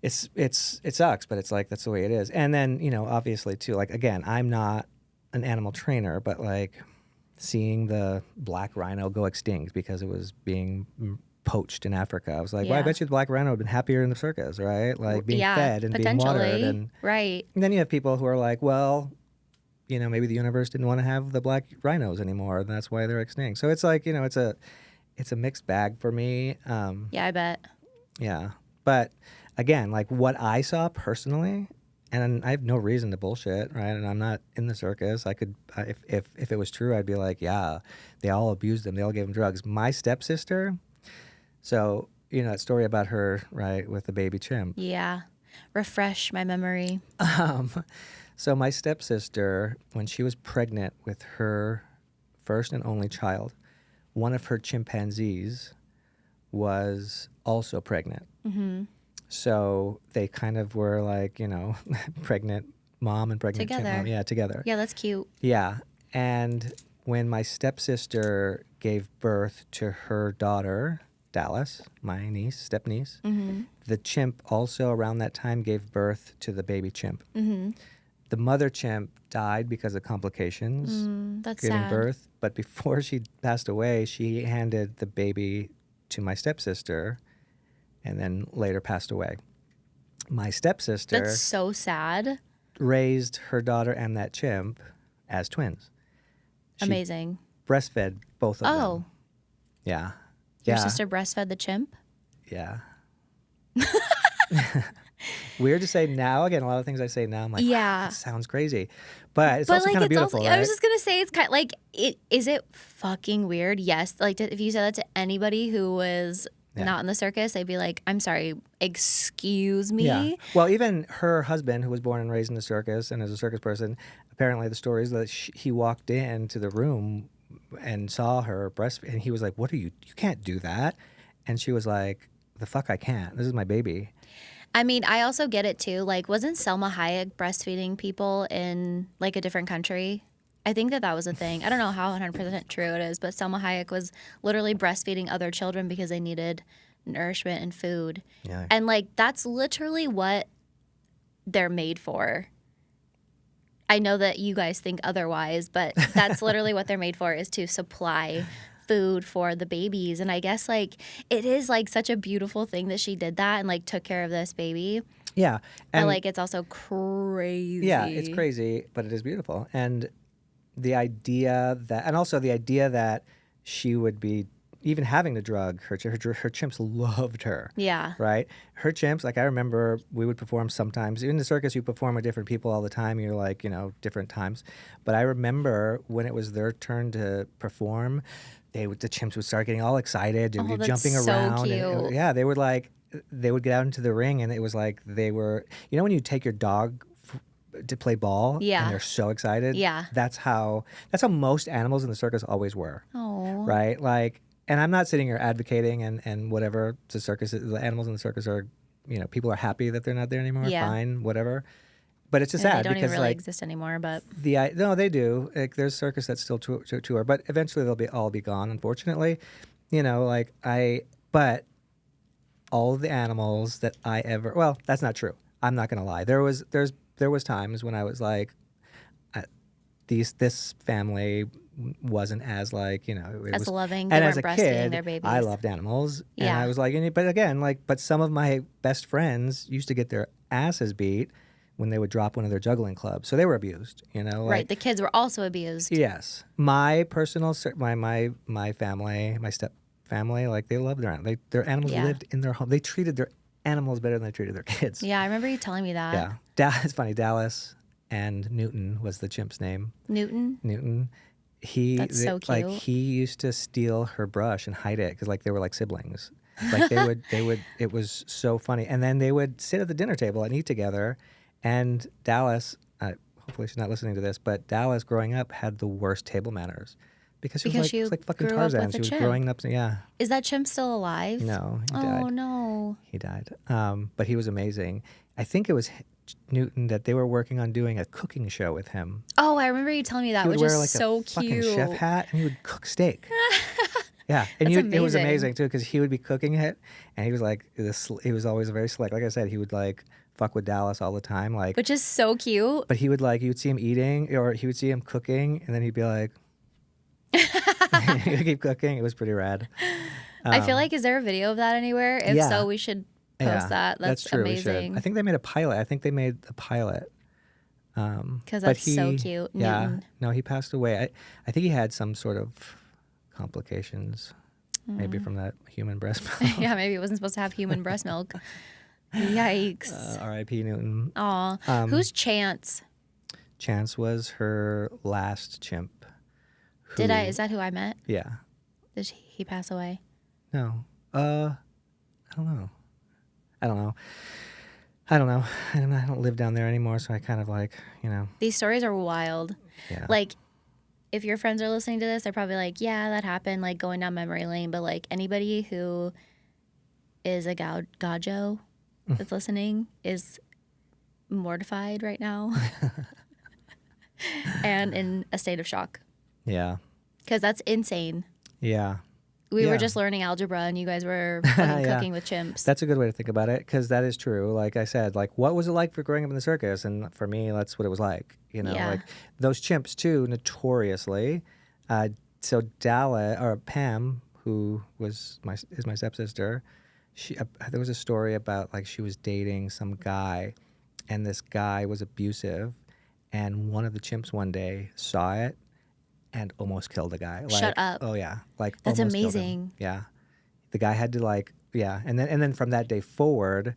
it sucks, but it's like that's the way it is. And then, obviously too, like again, I'm not an animal trainer, but like seeing the black rhino go extinct because it was being poached in Africa. I was like, well, I Yeah. bet you the black rhino would have been happier in the circus, right? Like being yeah, fed and being potentially. watered. And Right. then you have people who are like, well, maybe the universe didn't want to have the black rhinos anymore, and that's why they're extinct. So it's like, it's a mixed bag for me. Yeah, I bet. Yeah. But again, like what I saw personally and I have no reason to bullshit, right? And I'm not in the circus. I could, if it was true, I'd be like, yeah, they all abused him. They all gave him drugs. My stepsister, so you know that story about her, right, with the baby chimp. Yeah. Refresh my memory. Um, so my stepsister, when she was pregnant with her first and only child, one of her chimpanzees was also pregnant. Mm-hmm. So they kind of were like, you know, pregnant mom and pregnant chimp Together. mom. Yeah, together. Yeah, that's cute. Yeah. And when my stepsister gave birth to her daughter, Dallas, my niece, step niece, Mm-hmm. the chimp also around that time gave birth to the baby chimp. Mm-hmm. The mother chimp died because of complications That's giving sad. birth. But before she passed away, she handed the baby to my stepsister and then later passed away. My stepsister That's so sad. raised her daughter and that chimp as twins. She Amazing. breastfed both of Oh, them. Yeah. your Yeah. sister breastfed the chimp? Yeah. Weird to say now. Again, a lot of things I say now, I'm like, Yeah. that sounds crazy. But it's But also like kind of it's beautiful, also, right? I was just gonna say it's kind of like is it fucking weird? Yes, like if you said that to anybody who was Yeah. not in the circus, they'd be like, "I'm sorry, excuse me." Yeah. Well, even her husband, who was born and raised in the circus and is a circus person, apparently the story is that he walked into the room and saw her breastfeed, and he was like, "What are you? You can't do that." And she was like, "The fuck I can't. This is my baby." I mean, I also get it too. Like, wasn't Selma Hayek breastfeeding people in like a different country? I think that was a thing. I don't know how 100% true it is, but Selma Hayek was literally breastfeeding other children because they needed nourishment and food. Yeah. And like, that's literally what they're made for. I know that you guys think otherwise, but that's literally what they're made for, is to supply food for the babies. And I guess like it is like such a beautiful thing that she did that and like took care of this baby. Yeah. But And like it's also crazy. yeah, it's crazy, but it is beautiful. And the idea that, and also the idea that she would be even having the drug, her chimps loved her. Yeah. Right? Her chimps, like I remember we would perform sometimes. In the circus, you perform with different people all the time. You're like, you know, different times. But I remember when it was their turn to perform, the chimps would start getting all excited. They would Oh, be that's jumping so around. cute. Yeah, they would get out into the ring and it was like they were, you know, when you take your dog to play ball Yeah. and they're so excited. Yeah. That's how most animals in the circus always were. Oh. Right? Like, and I'm not sitting here advocating and whatever the circus, the animals in the circus are, you know, people are happy that they're not there anymore. Yeah. Fine, whatever. But it's just They sad don't because even really like exist anymore, but no, they do. Like, there's circus that's still tour, but eventually they'll all be gone. Unfortunately, you know, like but all of the animals that I ever, well, that's not true. I'm not gonna lie. There was times when I was like, this family wasn't as like, you know, it as was loving. They and weren't as a breastfeeding kid, their babies. I loved animals, and Yeah. I was like, but again, like, but some of my best friends used to get their asses beat when they would drop one of their juggling clubs, so they were abused, you know. Like, Right. The kids were also abused. yes, my personal, my family, my step family, like they loved their animals Yeah. lived in their home. They treated their animals better than they treated their kids. Yeah, I remember you telling me that. Yeah, it's funny. Dallas and Newton was the chimp's name. Newton. Newton. That's so Like cute. he used to steal her brush and hide it because like they were like siblings. Like they would. It was so funny. And then they would sit at the dinner table and eat together. And Dallas, hopefully she's not listening to this, but Dallas growing up had the worst table manners because she Because was like fucking grew up Tarzan. with She a was chimp. growing up. Yeah. Is that chimp still alive? No, he Oh died. no. He died. But he was amazing. I think it was Newton that they were working on doing a cooking show with him. Oh, I remember you telling me that, He would which wear is like so a fucking cute. chef hat and he would cook steak. Yeah, and That's it was amazing. amazing too because he would be cooking it, and he was like he was always very slick. Like I said, he would like fuck with Dallas all the time. Like, Which is so cute. but he would like you would see him eating or he would see him cooking, and then he'd be like, he would keep cooking. It was pretty rad. I feel like, is there a video of that anywhere? If yeah. so, we should post that. That's true. We should. amazing. I think they made a pilot. Because But that's so he- cute. Yeah. Newton. No, he passed away. I think he had some sort of complications, maybe from that human breast milk. Yeah, maybe it wasn't supposed to have human breast milk. Yikes. R.I.P. Newton. Aw. Who's Chance? Chance was her last chimp. Is that who I met? Yeah. Did he pass away? No. I don't know. I don't know. I don't know. I don't live down there anymore, so I kind of like, These stories are wild. yeah. Like, if your friends are listening to this, they're probably like, yeah, that happened, like going down memory lane. But like anybody who is a gajo that's listening is mortified right now and in a state of shock. Yeah. Because that's insane. Yeah. We Yeah. were just learning algebra and you guys were fucking Yeah. cooking with chimps. That's a good way to think about it, because that is true. Like I said, like, what was it like for growing up in the circus? And for me, that's what it was like. Yeah. Like those chimps too, notoriously. So Pam, who is my stepsister, there was a story about like she was dating some guy, and this guy was abusive, and one of the chimps one day saw it and almost killed the guy. Like, Shut up. Oh yeah, like That's almost killed him. amazing. Yeah. The guy had to and then from that day forward,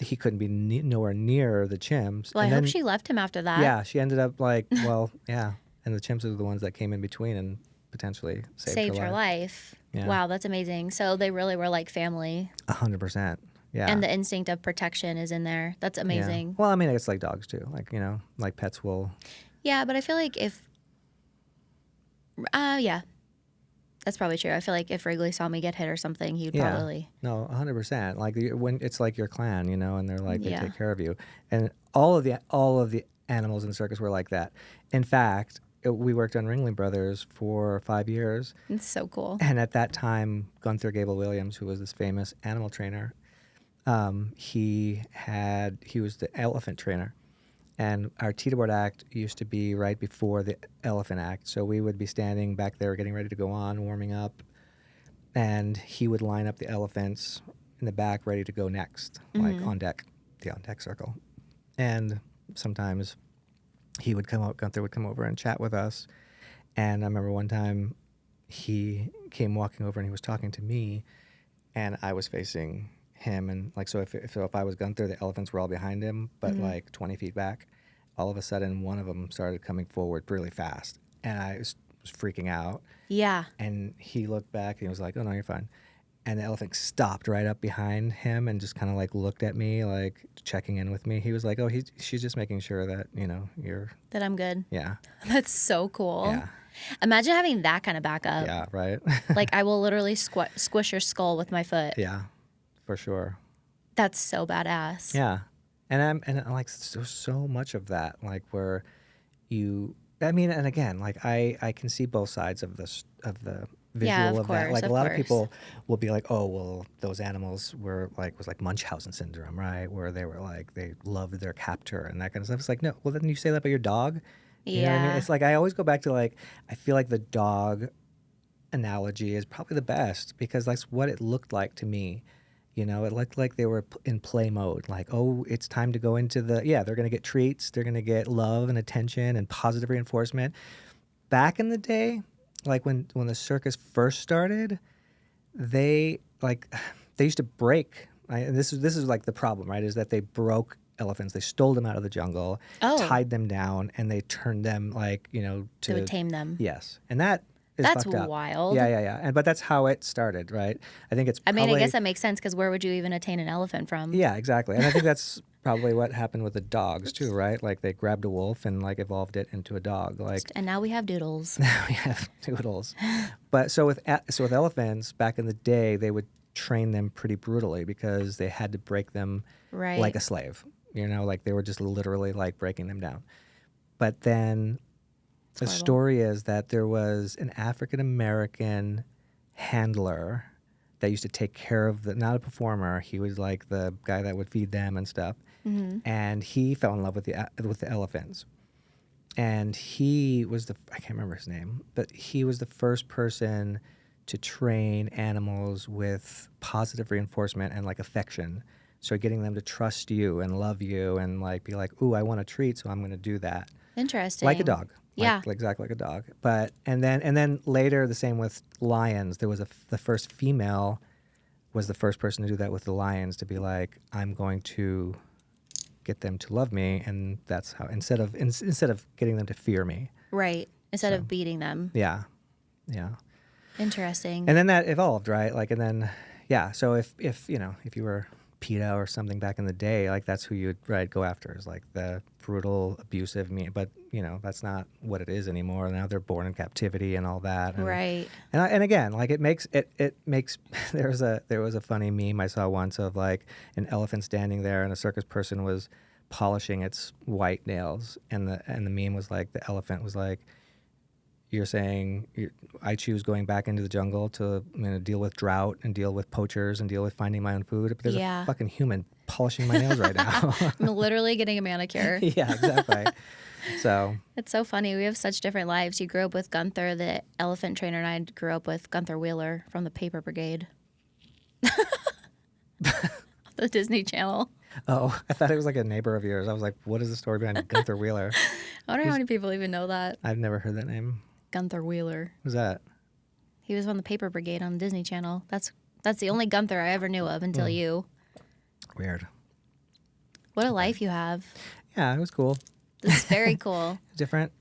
he couldn't be nowhere near the chimps. Well, and I then, hope she left him after that. Yeah, she ended up like, well, yeah, and the chimps are the ones that came in between and potentially saved her life. Yeah. Wow, that's amazing. So they really were like family. 100%. Yeah. And the instinct of protection is in there. That's amazing. Yeah. Well, I mean, it's like dogs too. Like, like pets will. Yeah, but I feel like yeah. That's probably true. I feel like if Wrigley saw me get hit or something, he'd probably. No, 100%. Like when it's like your clan, and they're like they Yeah. take care of you, and all of the animals in the circus were like that. In fact, we worked on Ringling Brothers for 5 years, It's so cool. and at that time, Gunther Gable-Williams, who was this famous animal trainer, he was the elephant trainer. And our teeterboard act used to be right before the elephant act. So we would be standing back there getting ready to go on, warming up. And he would line up the elephants in the back ready to go next, like on deck, the on deck circle. And sometimes Gunther would come over and chat with us. And I remember one time he came walking over and he was talking to me, and I was facing him, and like so if I was Gunther, the elephants were all behind him, but like 20 feet back. All of a sudden, one of them started coming forward really fast, and I was freaking out. Yeah. And he looked back and he was like, "Oh no, you're fine." And the elephant stopped right up behind him and just kind of like looked at me, like checking in with me. He was like, "Oh, she's just making sure that you're That I'm good." Yeah. That's so cool. Yeah. Imagine having that kind of backup. Yeah. Right. Like I will literally squish your skull with my foot. Yeah. For sure. That's so badass. Yeah. And I'm like so much of that, like where and again, like I can see both sides of the visual of that. Like a lot of people will be like, "Oh, well, those animals was like Munchausen syndrome, right? Where they were like they loved their captor and that kind of stuff." It's like, no, well then you say that about your dog. You know what I mean? It's like I always go back to like I feel like the dog analogy is probably the best because that's what it looked like to me. It looked like they were in play mode. Like, oh, it's time to go into they're going to get treats. They're going to get love and attention and positive reinforcement. Back in the day, like when the circus first started, they used to break. And this is like the problem, right? Is that they broke elephants. They stole them out of the jungle, tied them down, and they turned them to would tame them. Yes. And that's wild. Yeah. But that's how it started, right? I think it's. I guess that makes sense because where would you even attain an elephant from? Yeah, exactly. And I think that's probably what happened with the dogs too, right? Like they grabbed a wolf and like evolved it into a dog. And now we have doodles. Now we have doodles. But so with elephants back in the day, they would train them pretty brutally because they had to break them like a slave. Like they were just literally like breaking them down. But then. The story is that there was an African-American handler that used to take care of not a performer. He was like the guy that would feed them and stuff. Mm-hmm. And he fell in love with the elephants. And he was I can't remember his name, but he was the first person to train animals with positive reinforcement and like affection. So getting them to trust you and love you and like be like, "Ooh, I want a treat, so I'm going to do that." Interesting. Like a dog. Yeah. Exactly like a dog. But and then later the same with lions. There was the first female was the first person to do that with the lions, to be like, I'm going to get them to love me, and that's how, instead of getting them to fear me. Right. Instead of beating them. Yeah. Yeah. Interesting. And then that evolved, right? Like, and then, yeah. So if you were PETA or something back in the day, like that's who you'd go after, is like the brutal, abusive, mean. But that's not what it is anymore. Now they're born in captivity and all that. And, right. And again, like it makes. There was a funny meme I saw once of like an elephant standing there, and a circus person was polishing its white nails, and the meme was like, the elephant was like, you're saying I choose going back into the jungle to deal with drought and deal with poachers and deal with finding my own food. But there's a fucking human polishing my nails right now. I'm literally getting a manicure. Yeah, exactly. So it's so funny. We have such different lives. You grew up with Gunther, the elephant trainer, and I grew up with Gunther Wheeler from the Paper Brigade. The Disney Channel. Oh, I thought it was like a neighbor of yours. I was like, what is the story behind Gunther Wheeler? I wonder how many people even know that. I've never heard that name. Gunther Wheeler. Who's that? He was on the Paper Brigade on the Disney Channel. That's the only Gunther I ever knew of until you. Weird. What a life you have. Yeah, it was cool. This is very cool. Different.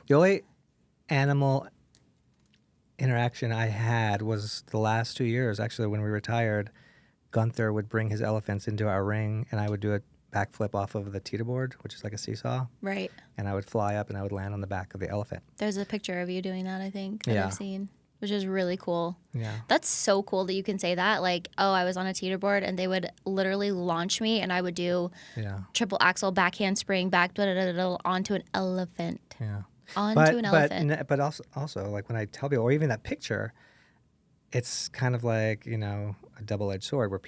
The only animal interaction I had was the last 2 years. Actually, when we retired, Gunther would bring his elephants into our ring, and I would do a backflip off of the teeter board, which is like a seesaw. Right. And I would fly up and I would land on the back of the elephant. There's a picture of you doing that, I think, that I've seen, which is really cool. Yeah. That's so cool that you can say that. Like, oh, I was on a teeter board, and they would literally launch me, and I would do triple axel, back handspring, back onto an elephant. Yeah. Onto an elephant. But also, like when I tell people, or even that picture, it's kind of like, a double-edged sword where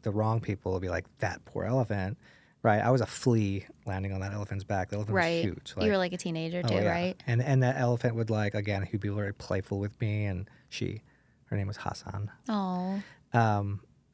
the wrong people will be like, that poor elephant. Right. I was a flea landing on that elephant's back. The elephant was huge. You were like a teenager too, right? And that elephant would he'd be very playful with me, and her name was Hassan. Oh.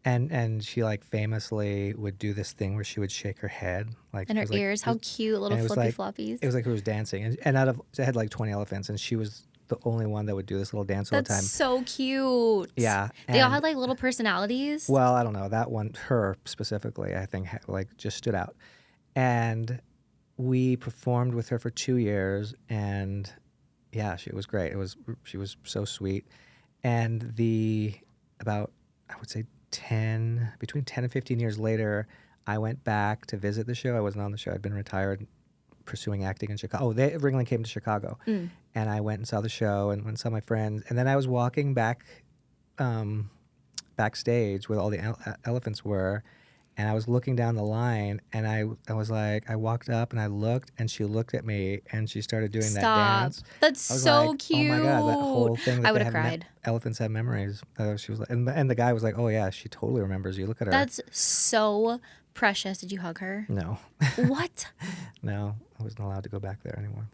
And she famously would do this thing where she would shake her head. And her ears, how cute, little flippy floppies. It was like it was dancing. And it had 20 elephants, and she was the only one that would do this little dance all the time. That's so cute. Yeah. They all had little personalities. Well, I don't know. That one, her specifically, I think just stood out. And we performed with her for 2 years, and yeah, she was great. She was so sweet. And I would say between 10 and 15 years later, I went back to visit the show. I wasn't on the show. I'd been retired, pursuing acting in Chicago. Oh, Ringling came to Chicago. And I went and saw the show and went and saw my friends. And then I was walking backstage where all the elephants were, and I was looking down the line, and I was like, I walked up and I looked, and she looked at me, and she started doing that dance. That's so cute. Oh my God, that whole thing. I would have cried. Elephants have memories. She was like, and the guy was like, oh yeah, she totally remembers you. Look at her. That's so precious. Did you hug her? No. What? No, I wasn't allowed to go back there anymore.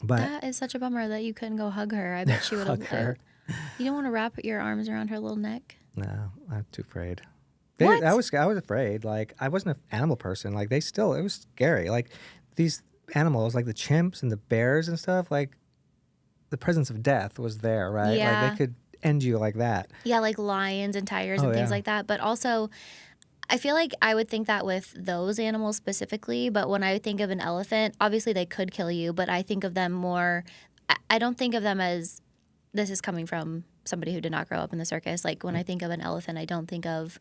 But that is such a bummer that you couldn't go hug her. I bet she would have. Her. You don't want to wrap your arms around her little neck? No, I'm too afraid. What? I was afraid. I wasn't an animal person. It was scary. These animals, like the chimps and the bears and stuff, the presence of death was there, right? Yeah. They could end you like that. Yeah, like lions and tigers and things like that. But also, I feel like I would think that with those animals specifically, but when I think of an elephant, obviously they could kill you, but I think of them more, I don't think of them as, this is coming from somebody who did not grow up in the circus. When I think of an elephant, I don't think of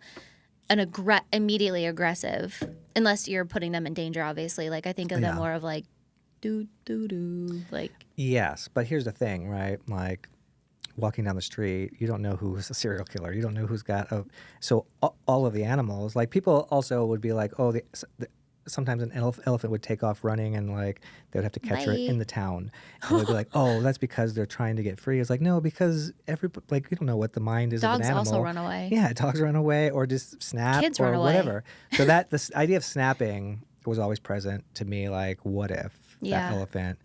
an immediately aggressive, unless you're putting them in danger, obviously. I think of them more of doo-doo-doo, Yes, but here's the thing, right? Walking down the street, you don't know who's a serial killer. You don't know who's got so all of the animals, people also would be like, oh, sometimes an elephant would take off running, and they would have to catch her in the town. And they'd be like, oh, that's because they're trying to get free. It's like, no, because you don't know what the mind is of an animal. Dogs also run away. Yeah, dogs run away or just snap. Kids or run away. Whatever. So this idea of snapping was always present to me. What if that elephant?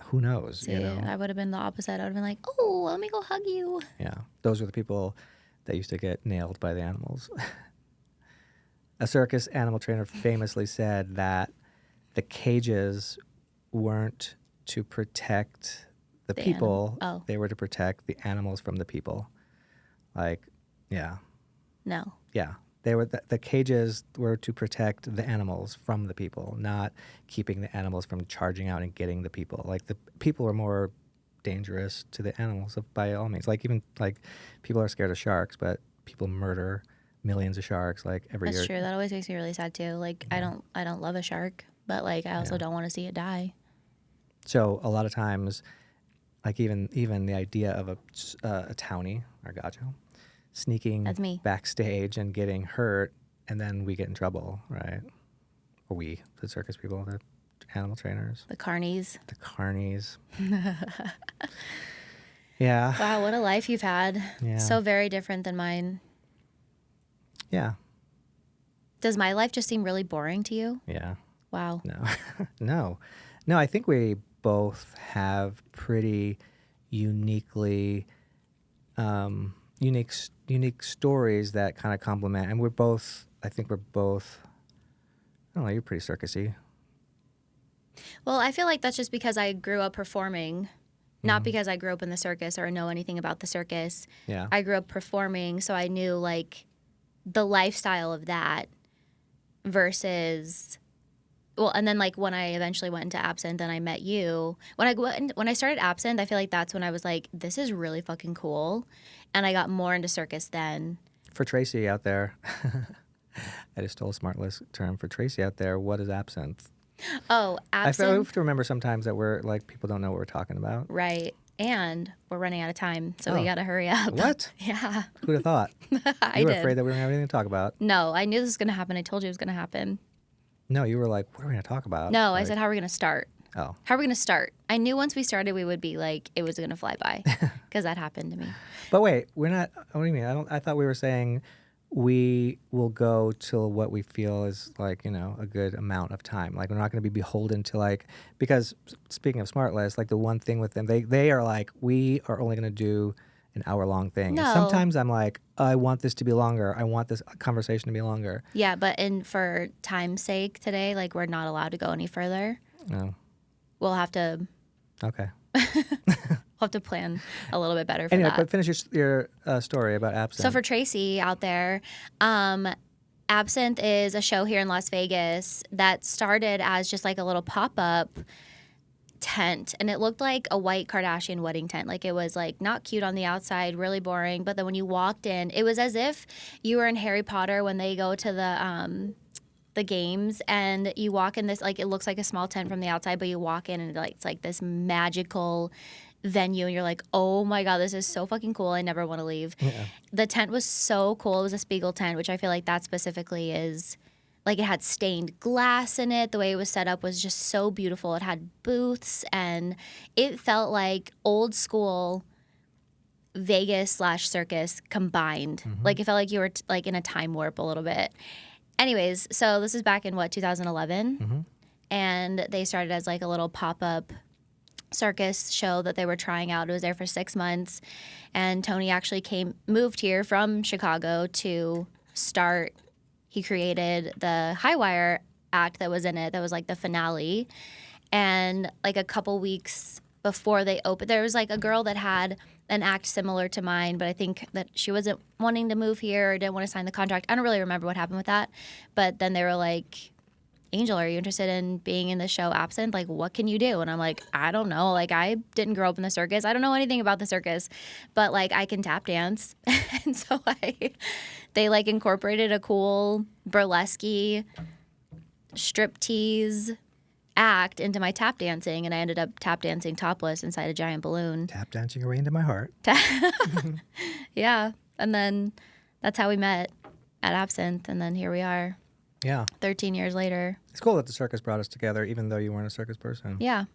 Who knows? See, I would have been the opposite. I would have been like, oh, let me go hug you. Yeah, those were the people that used to get nailed by the animals. A circus animal trainer famously said that the cages weren't to protect the people. Oh. They were to protect the animals from the people. Yeah. No. Yeah. They were the cages were to protect the animals from the people, not keeping the animals from charging out and getting the people. Like the people are more dangerous to the animals by all means. Like even like people are scared of sharks, but people murder millions of sharks like every That's year. true. That always makes me really sad too. Like I don't love a shark, but like I also don't want to see it die. So a lot of times, like even the idea of a townie or gacho sneaking That's me. backstage and getting hurt, and then we get in trouble, right? Or we, the circus people, the animal trainers, The carnies. the carnies. Yeah. Wow, what a life you've had. Yeah. So very different than mine. Yeah. Does my life just seem really boring to you? Yeah. Wow. No. No, I think we both have pretty uniquely unique stories that kind of complement, and I think we're both, I don't know, you're pretty circusy. Well, I feel like that's just because I grew up performing, not because I grew up in the circus or know anything about the circus. Yeah. I grew up performing, so I knew like the lifestyle of that versus well, and then like when I eventually went into Absinthe and I met you, when I started Absinthe, I feel like that's when I was like, this is really fucking cool, and I got more into circus then. For Tracy out there, I just stole a Smartless term for Tracy out there. What is absinthe? Oh, I Absinthe, have to remember sometimes that we're like people don't know what we're talking about. right? And we're running out of time, so we Oh. gotta hurry up. What? Yeah, Who'd have thought? I You were did. afraid that we were gonna have anything to talk about. No, I knew this was gonna happen. I told you it was gonna happen. No, you were like, what are we gonna talk about? No, I Like, said, how are we gonna start? oh, How are we gonna start? I knew once we started, we would be like, it was gonna fly by, because that happened to me. but wait, we're not. What do you mean? I thought we were saying we will go till what we feel is like, a good amount of time. Like we're not going to be beholden to like, because speaking of Smartless, like the one thing with them, they are like, we are only going to do an hour-long thing. And No. sometimes I'm like, I want this to be longer. I want this conversation to be longer. Yeah, but for time's sake today, like we're not allowed to go any further. No. We'll have to Okay. plan a little bit better for Anyway, that. but finish your story about Absinthe. So for Tracy out there, Absinthe is a show here in Las Vegas that started as just like a little pop-up tent, and it looked like a white Kardashian wedding tent. Like it was like not cute on the outside, really boring, but then when you walked in, it was as if you were in Harry Potter when they go to the games and you walk in this, like it looks like a small tent from the outside, but you walk in and like it's like this magical venue and you're like, oh my god, this is so fucking cool, I never want to leave. Yeah. The tent was so cool. It was a Spiegel tent, which I feel like that specifically is like, it had stained glass in it. The way it was set up was just so beautiful. It had booths and it felt like old school Vegas/circus combined. Like it felt like you were like in a time warp a little bit. Anyways, so this is back in 2011, and they started as like a little pop-up circus show that they were trying out. It was there for 6 months, and Tony actually moved here from Chicago to start. He created the High Wire act that was in it, that was like the finale, and like a couple weeks before they opened, there was like a girl that had an act similar to mine, but I think that she wasn't wanting to move here or didn't want to sign the contract. I don't really remember what happened with that, but then they were like, Angel, are you interested in being in the show Absinthe? Like, what can you do? And I'm like, I don't know. Like, I didn't grow up in the circus. I don't know anything about the circus, but like, I can tap dance. And so they like incorporated a cool burlesque striptease act into my tap dancing, and I ended up tap dancing topless inside a giant balloon. Tap dancing your way into my heart. Yeah. And then that's how we met at Absinthe, and then here we are. Yeah. 13 years later. It's cool that the circus brought us together, even though you weren't a circus person. Yeah.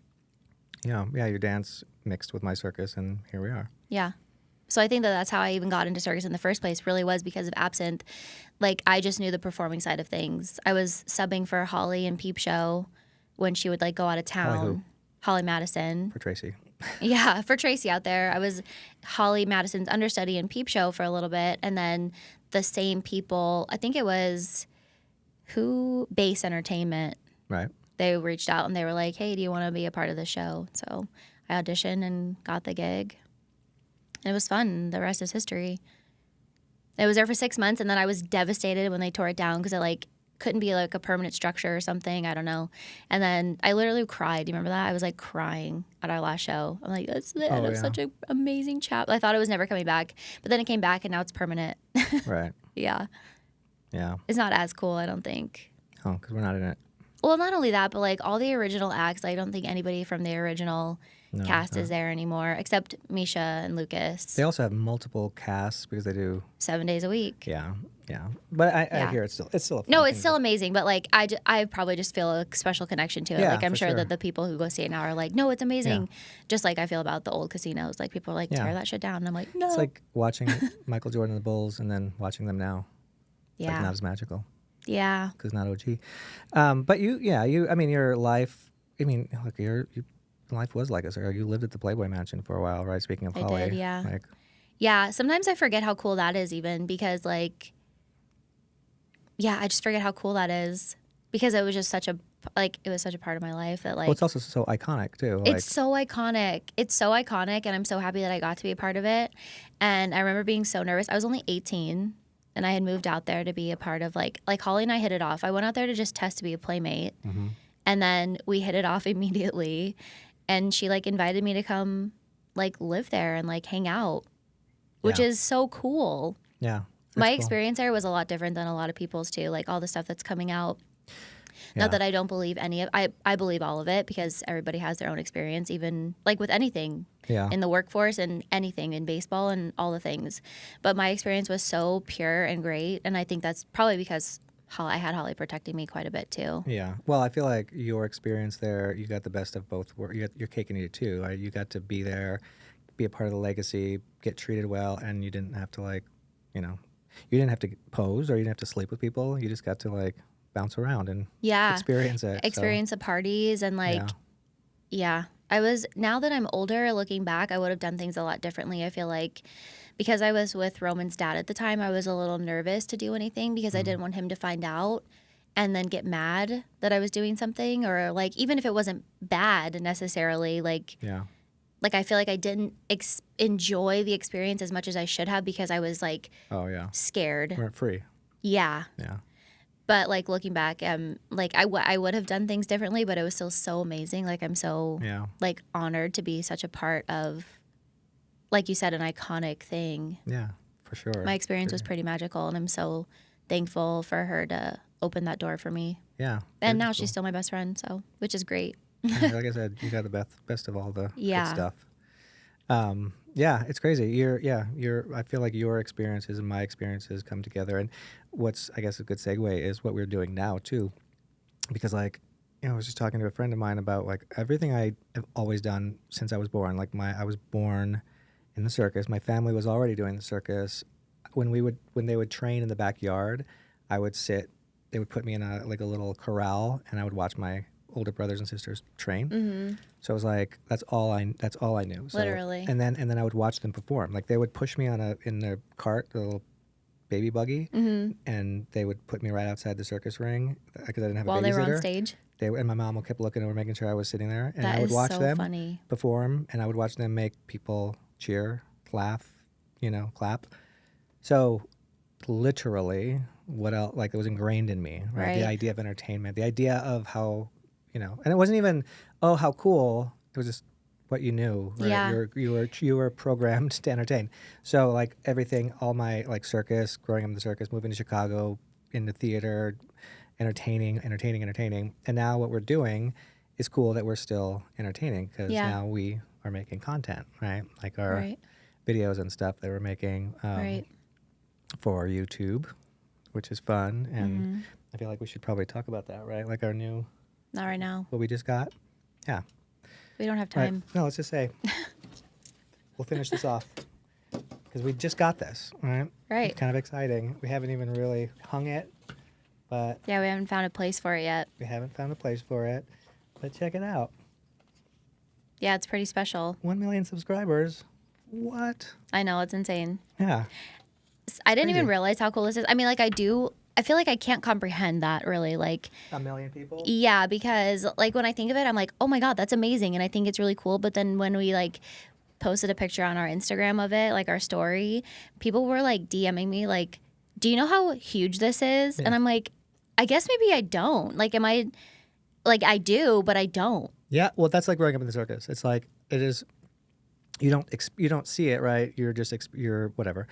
Yeah, your dance mixed with my circus, and here we are. Yeah. So I think that that's how I even got into circus in the first place, really was because of Absinthe. Like, I just knew the performing side of things. I was subbing for Holly and Peep Show when she would, like, go out of town. Holly who? Holly Madison. For Tracy. Yeah, for Tracy out there. I was Holly Madison's understudy in Peep Show for a little bit, and then the same people, I think it was Base Entertainment. Right. They reached out and they were like, hey, do you want to be a part of the show? So I auditioned and got the gig. It was fun. The rest is history. It was there for 6 months, and then I was devastated when they tore it down because it like couldn't be like a permanent structure or something. I don't know. And then I literally cried. Do you remember that? I was like crying at our last show. I'm like, that's the end of such an amazing chapter. I thought it was never coming back, but then it came back and now it's permanent. Right. Yeah. Yeah. It's not as cool, I don't think. Oh, because we're not in it. Well, not only that, but like all the original acts, I don't think anybody from the original cast is there anymore, except Misha and Lucas. They also have multiple casts because they do 7 days a week. Yeah, yeah. But I hear it's still a fun no, it's thing, still amazing. But like I probably just feel a special connection to it. Yeah, like I'm for sure sure. that the people who go see it now are like, no, it's amazing. Yeah. Just like I feel about the old casinos. Like people are like, tear that shit down. And I'm like, no. It's like watching Michael Jordan and the Bulls and then watching them now. It's yeah. like not as magical. Yeah. Because not OG. But I mean, your life, I mean, look, your life was like this. Or you lived at the Playboy Mansion for a while, right? Speaking of Holly. I did, yeah. Like, yeah, sometimes I forget how cool that is even because like, yeah, I just forget how cool that is because it was just such a, like, it was such a part of my life that like. Well, it's also so iconic too. Like, it's so iconic. It's so iconic and I'm so happy that I got to be a part of it. And I remember being so nervous. I was only 18 and I had moved out there to be a part of like Holly and I hit it off. I went out there to just test to be a playmate. Mm-hmm. And then we hit it off immediately. And she like invited me to come like live there and like hang out, which is so cool. Yeah. My cool. experience there was a lot different than a lot of people's too. Like all the stuff that's coming out. Yeah. Not that I don't believe any of I believe all of it because everybody has their own experience, even like with anything in the workforce and anything in baseball and all the things. But my experience was so pure and great. And I think that's probably because I had Holly protecting me quite a bit too. Yeah. Well, I feel like your experience there, you got the best of both worlds. You got your cake and eat it too. Right? You got to be there, be a part of the legacy, get treated well, and you didn't have to like, you didn't have to pose or you didn't have to sleep with people. You just got to like bounce around and experience it. Experience the parties and like, now that I'm older, looking back, I would have done things a lot differently. I feel like because I was with Roman's dad at the time, I was a little nervous to do anything because I didn't want him to find out and then get mad that I was doing something or like, even if it wasn't bad necessarily, like, like I feel like I didn't enjoy the experience as much as I should have because I was like, scared. We weren't free. Yeah. Yeah. But like looking back, like I would have done things differently, but it was still so amazing. Like I'm so like honored to be such a part of, like you said, an iconic thing. Yeah, for sure. My experience was pretty magical, and I'm so thankful for her to open that door for me. Yeah. And now she's still my best friend, so which is great. Like I said, you got the best of all the good stuff. Yeah, it's crazy. I feel like your experiences and my experiences come together. And what's, I guess, a good segue is what we're doing now too, because like, I was just talking to a friend of mine about like everything I have always done since I was born. Like I was born in the circus. My family was already doing the circus. When they would train in the backyard, I would sit. They would put me in a little corral, and I would watch my older brothers and sisters train. Mm-hmm. So it was like that's all I knew. So, literally. And then I would watch them perform. Like they would push me in their cart, the little baby buggy, and they would put me right outside the circus ring because I didn't have a babysitter. While they were on stage. And my mom kept looking over, making sure I was sitting there, and That I would is watch so them funny. perform, and I would watch them make people cheer, laugh, clap. So literally, what else? Like it was ingrained in me, right? The idea of entertainment, the idea of how, and it wasn't even, oh, how cool. It was just what you knew. Right? Yeah. You were programmed to entertain. So like everything, all my like circus, growing up in the circus, moving to Chicago, in the theater, entertaining. And now what we're doing is cool that we're still entertaining because now we are making content, right? Like our videos and stuff that we're making for YouTube, which is fun. And I feel like we should probably talk about that, right? Like our new... Not right now. What we just got? Yeah. We don't have time. Right. No, let's just say we'll finish this off because we just got this, right? Right. It's kind of exciting. We haven't even really hung it, but... Yeah, we haven't found a place for it yet. We haven't found a place for it, but check it out. Yeah, it's pretty special. 1 million subscribers. What? I know, it's insane. Yeah. I didn't even realize how cool this is. I mean, like I feel like I can't comprehend that really. Like 1 million people? Yeah, because like when I think of it, I'm like, oh my God, that's amazing. And I think it's really cool. But then when we like posted a picture on our Instagram of it, like our story, people were like DMing me like, do you know how huge this is? Yeah. And I'm like, I guess maybe I don't. Like, am I, like, I do, but I don't. Yeah, well, that's like growing up in the circus. It's like, it is, you don't see it, right? You're just, you're whatever.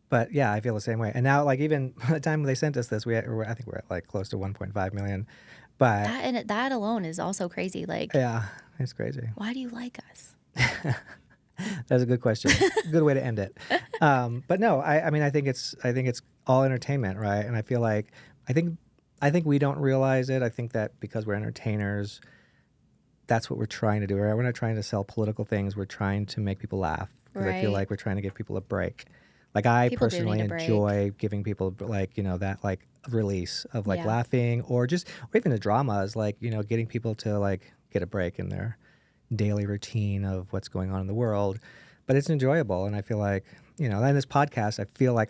But yeah, I feel the same way. And now, like, even by the time they sent us this, I think we're at like close to 1.5 million. But that alone is also crazy. Like, yeah, it's crazy. why do you like us? That's a good question. Good way to end it. But no, I mean, I think it's all entertainment, right? And I feel like, I think we don't realize it. I think that because we're entertainers, that's what we're trying to do, right? We're not trying to sell political things. We're trying to make people laugh. Because I feel like we're trying to give people a break. Like, I personally enjoy giving people, like, you know, that like release of like laughing or even the dramas, like, you know, getting people to like get a break in their daily routine of what's going on in the world. But it's enjoyable. And I feel like, you know, in this podcast,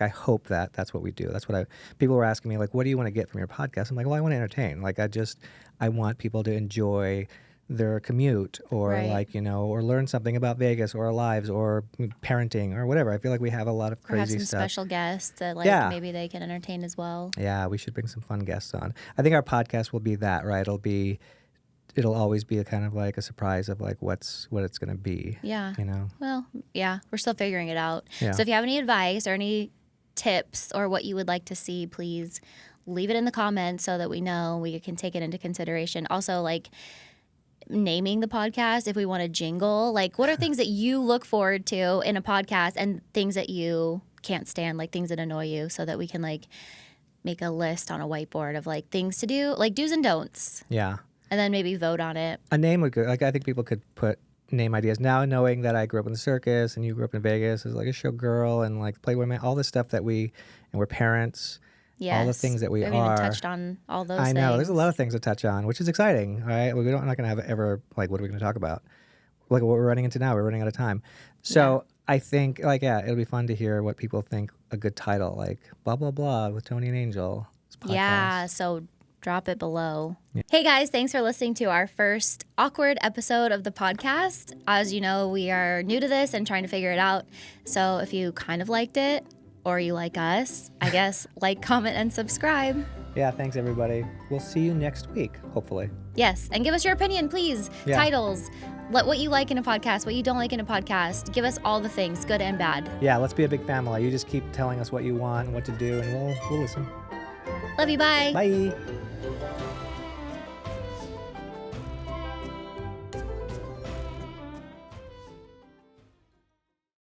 I hope that that's what we do. That's what people were asking me, like, what do you want to get from your podcast? I'm like, well, I want to entertain. Like, I want people to enjoy their commute or like, you know, or learn something about Vegas or our lives or parenting or whatever. I feel like we have a lot of crazy or have some stuff. Special guests that like maybe they can entertain as well. Yeah, we should bring some fun guests on. I think our podcast will be that, right? It'll always be a kind of like a surprise of like what it's going to be. Yeah. You know? Well, yeah, we're still figuring it out. Yeah. So if you have any advice or any tips or what you would like to see, please leave it in the comments so that we know we can take it into consideration. Also, like, naming the podcast, if we want a jingle, like, what are things that you look forward to in a podcast and things that you can't stand, like things that annoy you, so that we can like make a list on a whiteboard of like things to do, like do's and don'ts. Yeah. And then maybe vote on it. A name would go, like, I think people could put name ideas. Now, knowing that I grew up in the circus and you grew up in Vegas as like a showgirl and like Playboy Man, all this stuff that we're parents. Yes. All the things that we haven't are. even touched on all those I know. things. There's a lot of things to touch on, which is exciting, right? We're not going to have ever, like, what are we going to talk about? Like, what we're running into now, we're running out of time. So I think, like, yeah, it'll be fun to hear what people think a good title, like, blah, blah, blah, with Tony and Angel. Yeah, so drop it below. Yeah. Hey, guys, thanks for listening to our first awkward episode of the podcast. As you know, we are new to this and trying to figure it out. So if you kind of liked it, or you like us, I guess, like, comment, and subscribe. Yeah, thanks, everybody. We'll see you next week, hopefully. Yes, and give us your opinion, please. Yeah. Titles, what you like in a podcast, what you don't like in a podcast. Give us all the things, good and bad. Yeah, let's be a big family. You just keep telling us what you want and what to do, and we'll listen. Love you, bye. Bye.